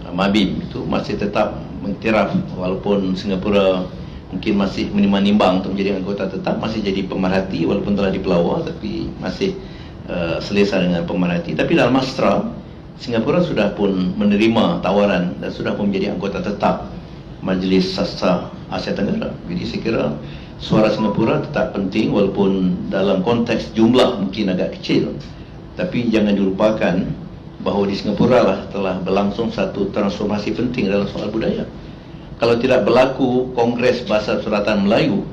MABIM itu masih tetap mengiktiraf, walaupun Singapura mungkin masih menimbang untuk menjadi anggota tetap, masih jadi pemerhati walaupun telah dipelawar, tapi masih selesa dengan pemerhati. Tapi dalam Astra, Singapura sudah pun menerima tawaran dan sudah pun menjadi anggota tetap Majlis Sastra Asia Tenggara. Jadi saya kira suara Singapura tetap penting walaupun dalam konteks jumlah mungkin agak kecil. Tapi jangan dilupakan bahawa di Singapura lah telah berlangsung satu transformasi penting dalam soal budaya. Kalau tidak berlaku Kongres Bahasa Suratan Melayu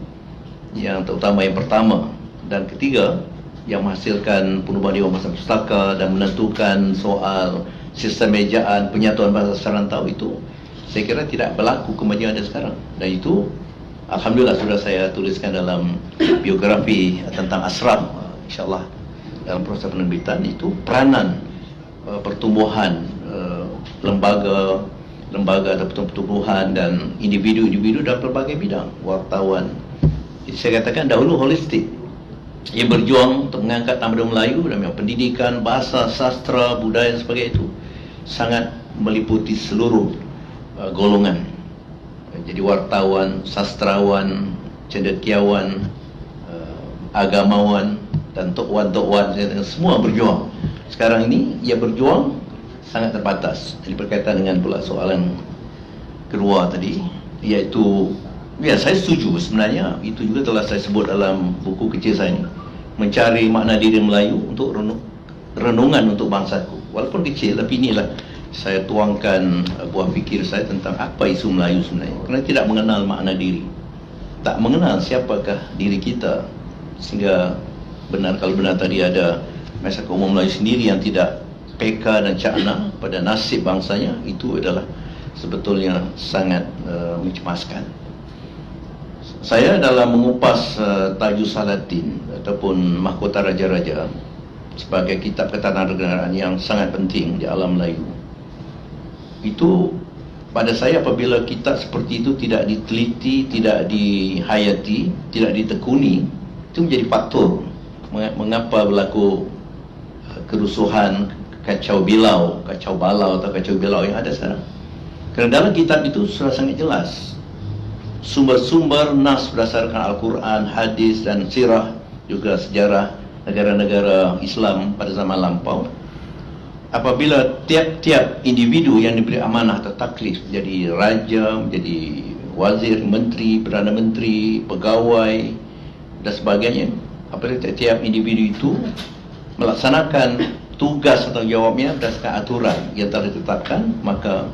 yang terutama yang pertama dan ketiga yang menghasilkan penubuhan Dewan Bahasa Pustaka dan menentukan soal sistem ejaan penyatuan bahasa serantau itu, saya kira tidak berlaku kemajuan ada sekarang. Dan itu alhamdulillah sudah saya tuliskan dalam biografi tentang Asram, insyaAllah dalam proses penerbitan itu peranan pertumbuhan lembaga atau pertumbuhan dan individu-individu dalam pelbagai bidang, wartawan. Jadi saya katakan dahulu holistik. Ia berjuang untuk mengangkat nama Melayu dan pendidikan, bahasa, sastra, budaya dan sebagainya itu sangat meliputi seluruh golongan. Jadi wartawan, sastrawan, cendekiawan, agamawan dan tokwan-tokwan semua berjuang. Sekarang ini ia berjuang sangat terbatas. Jadi berkaitan dengan pula soalan kedua tadi, iaitu ya saya setuju sebenarnya itu juga telah saya sebut dalam buku kecil saya ini, mencari makna diri Melayu untuk renungan untuk bangsaku. Walaupun kecil tapi inilah saya tuangkan buah fikir saya tentang apa isu Melayu sebenarnya. Kerana tidak mengenal makna diri, tak mengenal siapakah diri kita, sehingga kalau benar tadi ada masyarakat umum Melayu sendiri yang tidak peka dan cakna pada nasib bangsanya, itu adalah sebetulnya sangat mencemaskan. Saya dalam mengupas Tajuk Salatin ataupun Mahkota Raja-Raja sebagai kitab ketatanegaraan yang sangat penting di alam Melayu, itu pada saya apabila kitab seperti itu tidak diteliti, tidak dihayati, tidak ditekuni, itu menjadi faktor mengapa berlaku kerusuhan, kacau balau atau kacau balau yang ada sekarang. Kerana dalam kitab itu sudah sangat jelas sumber-sumber nas berdasarkan Al-Quran, hadis dan sirah, juga sejarah negara-negara Islam pada zaman lampau. Apabila tiap-tiap individu yang diberi amanah atau taklif menjadi raja, menjadi wazir, menteri, perdana menteri, pegawai dan sebagainya, apabila tiap-tiap individu itu melaksanakan tugas atau jawabnya berdasarkan aturan yang telah ditetapkan, maka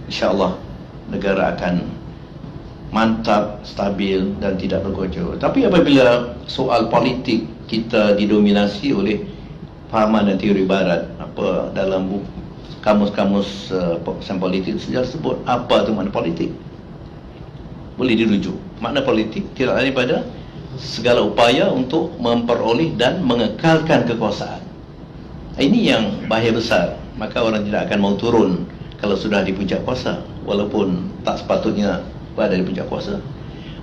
insya-Allah negara akan mantap, stabil dan tidak berkocok. Tapi apabila soal politik kita didominasi oleh fahaman dan teori barat, apa dalam kamus-kamus politik sejarah sebut apa itu makna politik, boleh dirujuk. Makna politik tidak lain daripada segala upaya untuk memperoleh dan mengekalkan kekuasaan. Ini yang bahaya besar. Maka orang tidak akan mau turun kalau sudah di puncak kuasa, walaupun tak sepatutnya berada di puncak kuasa.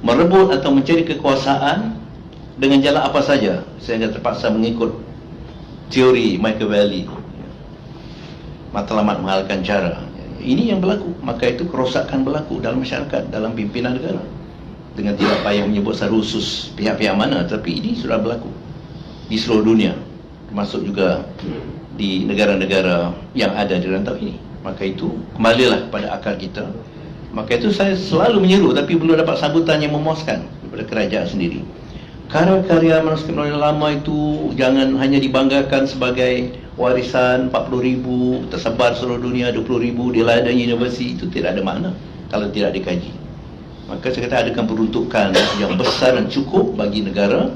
Merebut atau mencari kekuasaan dengan jalan apa saja, sehingga terpaksa mengikut teori Machiavelli, matlamat menghalalkan cara. Ini yang berlaku. Maka itu kerosakan berlaku dalam masyarakat, dalam pimpinan negara, dengan tidak payah menyebut secara khusus pihak-pihak mana, tapi ini sudah berlaku di seluruh dunia, termasuk juga di negara-negara yang ada di rantau ini. Maka itu kembalilah pada akal kita. Maka itu saya selalu menyeru, tapi belum dapat sambutan yang memuaskan daripada kerajaan sendiri. Karya-karya manuskrip Melayu lama itu jangan hanya dibanggakan sebagai warisan 40,000 tersebar seluruh dunia, 20,000 di ladang universiti. Itu tidak ada makna kalau tidak dikaji. Maka saya kata adakan peruntukan yang besar dan cukup bagi negara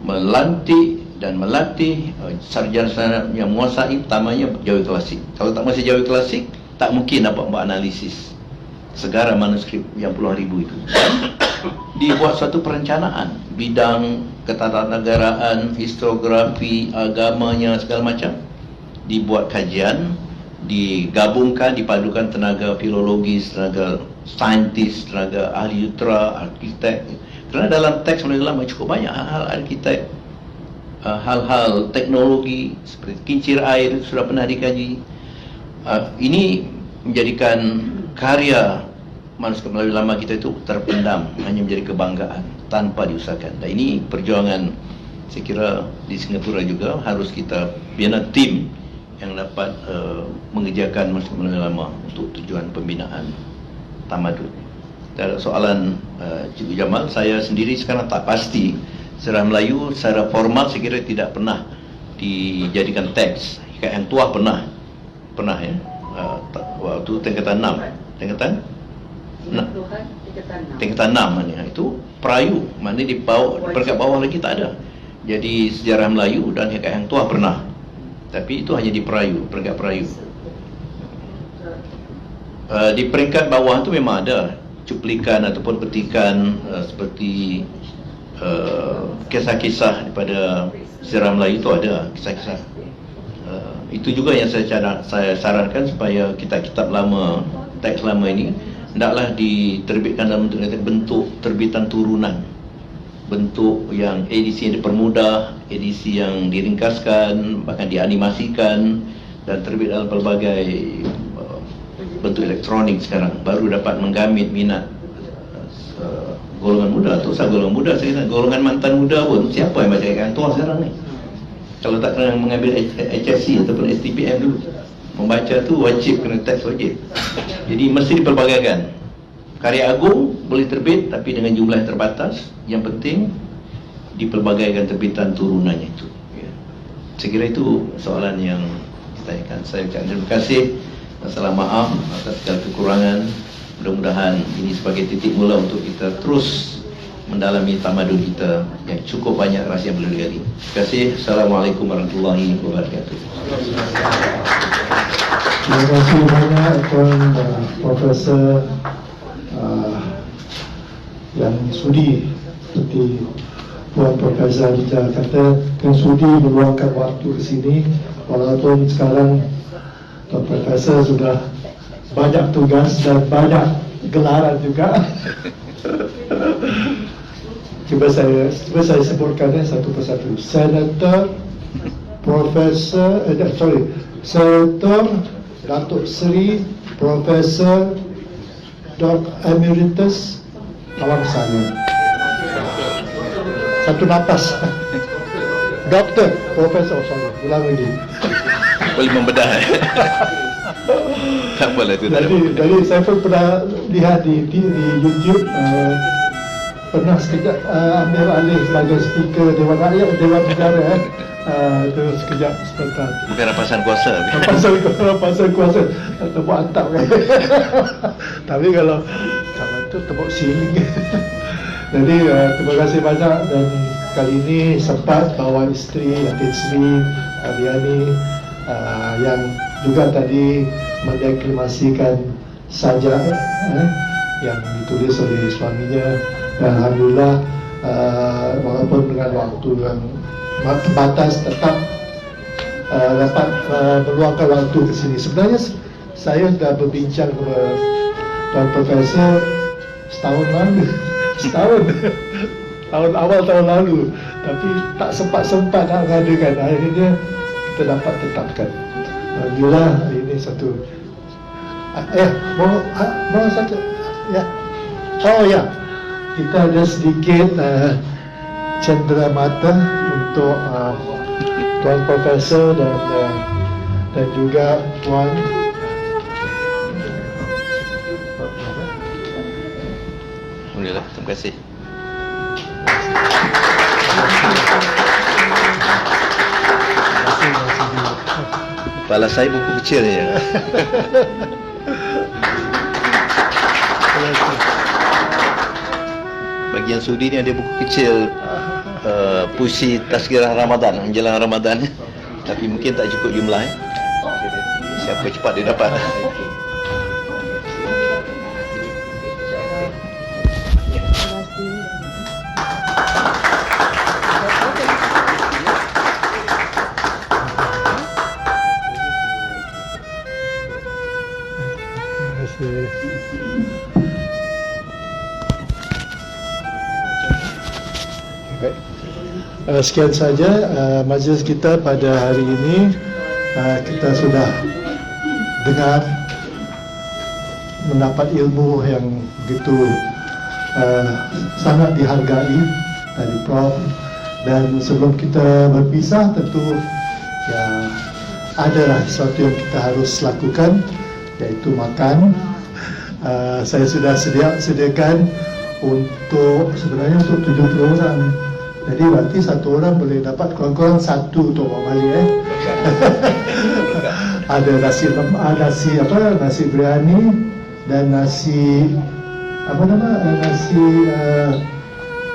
melantik dan melatih sarjana yang menguasai, utamanya jawi klasik. Kalau tak masih jawi klasik, tak mungkin dapat buat analisis. segara manuskrip yang puluhan ribu itu. Dibuat suatu perencanaan bidang ketatanegaraan, historiografi, agamanya, segala macam. Dibuat kajian, digabungkan, dipadukan tenaga filologis, tenaga saintis, tenaga ahli yutera, arkitek. Kerana dalam teks Melayu Lama cukup banyak hal-hal arkitek, hal-hal teknologi seperti kincir air sudah pernah dikaji. Ini menjadikan karya manuskrip Melayu Lama kita itu terpendam, hanya menjadi kebanggaan tanpa diusahakan. Dan ini perjuangan, saya kira di Singapura juga harus kita bina tim yang dapat mengerjakan manuskrip Melayu Lama untuk tujuan pembinaan tamadun. Dan soalan Cikgu Jamal, saya sendiri sekarang tak pasti sejarah Melayu secara formal saya kira tidak pernah dijadikan teks. Hikayat Hang Tuah pernah ya, waktu tingkatan 6, tingkatan 6 ya, itu perayu, maknanya di bawah, peringkat bawah lagi tak ada. Jadi sejarah Melayu dan Hikayat Hang Tuah pernah, tapi itu hanya di perayu, peringkat perayu. Di peringkat bawah itu memang ada cuplikan ataupun petikan seperti kisah-kisah daripada sejarah Melayu itu ada kisah-kisah. Itu juga yang saya sarankan supaya kitab-kitab lama, teks lama ini hendaklah diterbitkan dalam bentuk terbitan turunan, bentuk yang edisi yang dipermudah, edisi yang diringkaskan, bahkan dianimasikan dan terbit dalam pelbagai bentuk elektronik sekarang, baru dapat menggamit minat golongan muda. Atau golongan muda, saya kata golongan mantan muda pun, siapa yang baca Hikayat Hang Tuah sekarang ni? Kalau tak kena mengambil HSC ataupun STPM dulu, membaca tu wajib, kena teks wajib. Jadi mesti dipelbagaikan. Karya agung boleh terbit tapi dengan jumlah yang terbatas. Yang penting dipelbagaikan terbitan turunannya itu ya. Saya kira itu soalan yang ditanyakan. Saya ucapkan terima kasih dan salam maaf atas segala kekurangan. Mudah-mudahan ini sebagai titik mula untuk kita terus mendalami tamadun kita yang cukup banyak rahsia yang belum digali. Terima kasih. Assalamualaikum warahmatullahi wabarakatuh. Terima kasih banyak Tuan Profesor yang sudi, seperti Tuan Profesor Rijal kata, yang sudi meluangkan waktu ke sini walaupun sekarang Tuan Profesor sudah banyak tugas dan banyak gelaran juga. Cuba saya sebutkan satu persatu. Senator, Profesor, Senator Datuk Seri Profesor Dr. Emeritus Tawang Sana. Satu nafas. Doktor, Profesor, ulang lagi. Boleh membedah. Tak boleh tu. Jadi saya pun pernah lihat di YouTube, pernah sekejap ambil alih sebagai speaker Dewan Rakyat, Dewan Negara, terus sekejap sebentar. Bukan rampasan kuasa. Rampasan kuasa, tepuk atap kan. Tapi kalau tu tepuk siling. Jadi terima kasih banyak, dan kali ini sempat bawa isteri Yatin Ariani yang juga tadi mendeklamasikan sajak yang ditulis oleh suaminya. Dan alhamdulillah walaupun dengan waktu yang terbatas tetap dapat meluangkan waktu ke sini. Sebenarnya saya sudah berbincang dengan Tuan Profesor setahun lalu, tahun lalu, tapi tak sempat nak mengadakan. Akhirnya kita dapat tetapkan. Alhamdulillah ini satu. Mau satu ya. Oh ya. Kita ada sedikit cenderamata untuk Tuan Profesor dan juga Tuan Alhamdulillah, terima kasih. Kepala saya buku kecil ya. Bagi yang sudi ni ada buku kecil puisi Tazkirah Ramadan menjelang Ramadan, tapi mungkin tak cukup jumlah. Siapa cepat dia dapat. Baik. Sekian saja majlis kita pada hari ini. Kita sudah dengar, mendapat ilmu yang begitu sangat dihargai dari Prof. Dan sebelum kita berpisah, tentu ya adalah sesuatu yang kita harus lakukan, yaitu makan. Saya sudah sediakan sebenarnya untuk 70 orang. Jadi berarti satu orang boleh dapat kurang-kurang satu untuk bawa balik. Ada nasi biryani dan nasi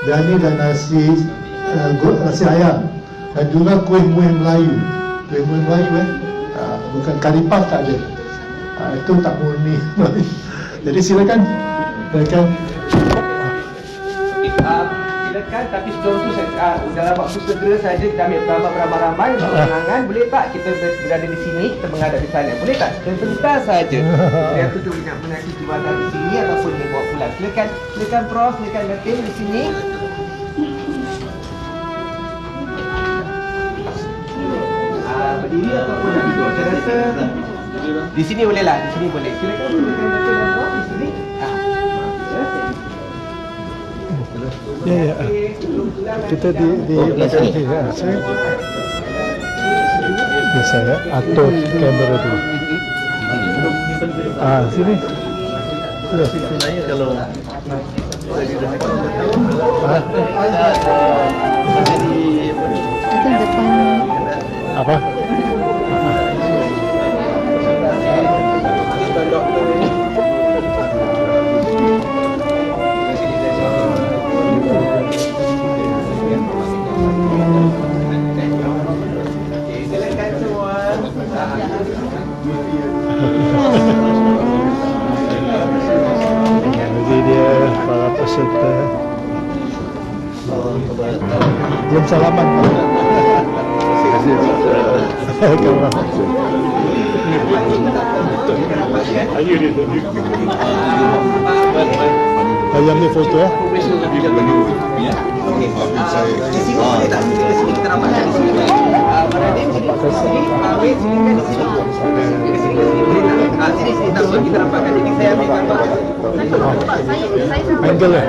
biryani dan nasi ayam, dan juga kuih-kuih Melayu. Kuih-kuih Melayu bukan karipap, tak ada. Itu tak murni. Jadi silakan. Silakan, tapi sebelum tu dalam waktu segera saja kita ambil gambar beramai-ramai untuk kenangan. Boleh tak kita berada di sini, kita menghadap di sana? Boleh tak? Sebentar saja. Saya tu nak menyakiti wajah di sini ataupun dibawa pulang. Silakan Prof, silakan Datin di sini. Berdiri ataupun nak duduk. Saya rasa di sini bolehlah, di sini boleh. Silakan Datin dan Prof di sini. Ya. Kita di belakang sini. Saya atur kamera dulu. Sini. Sebenarnya kalau apa? Jadi dia para peserta belum salaman. Ayam ni foto ya? Di sini boleh tak? Di sini kita rapatkan di sini. Berada di sini. Awet sini di sini. Di sini boleh tak? Sini tak boleh kita rapatkan. Jadi saya ambil gambar. Angle ya?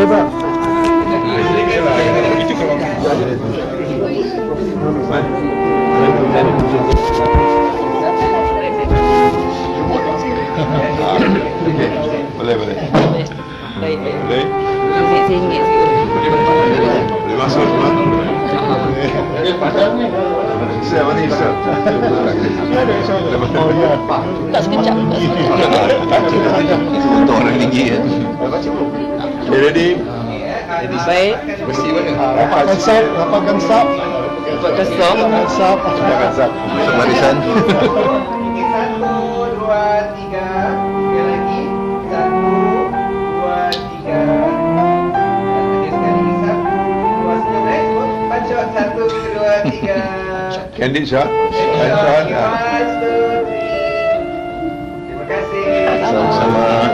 Pak. Boleh. Boleh masuk semua. Saya mana Isa? Oh ya. Tak sekejap. untuk orang tinggi ya. Okay, ready? Baik. Mesti mana? Rapatkan sap. Rapatkan sap. Masuk barisan. 1, 2, 3. Sekali lagi. 1, 2, 3. Sekali 1, 2, 3. Pancut 1, 2, 3. Candid shot. Terima kasih. Sama-sama.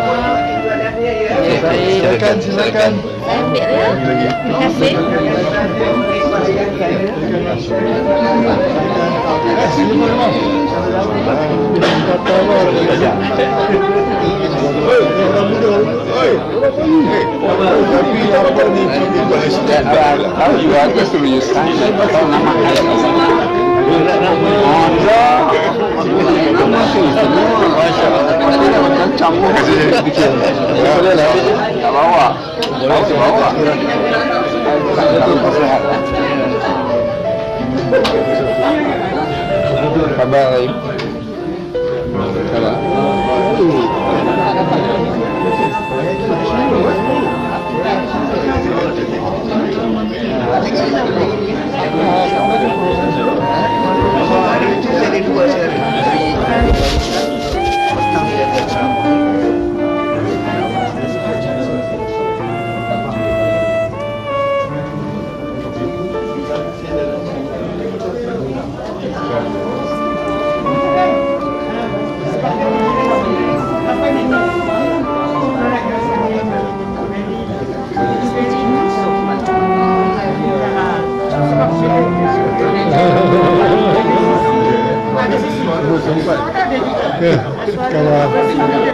Silakan. Saya ambil ya. Terima kasih. Khabar Aim. kasih.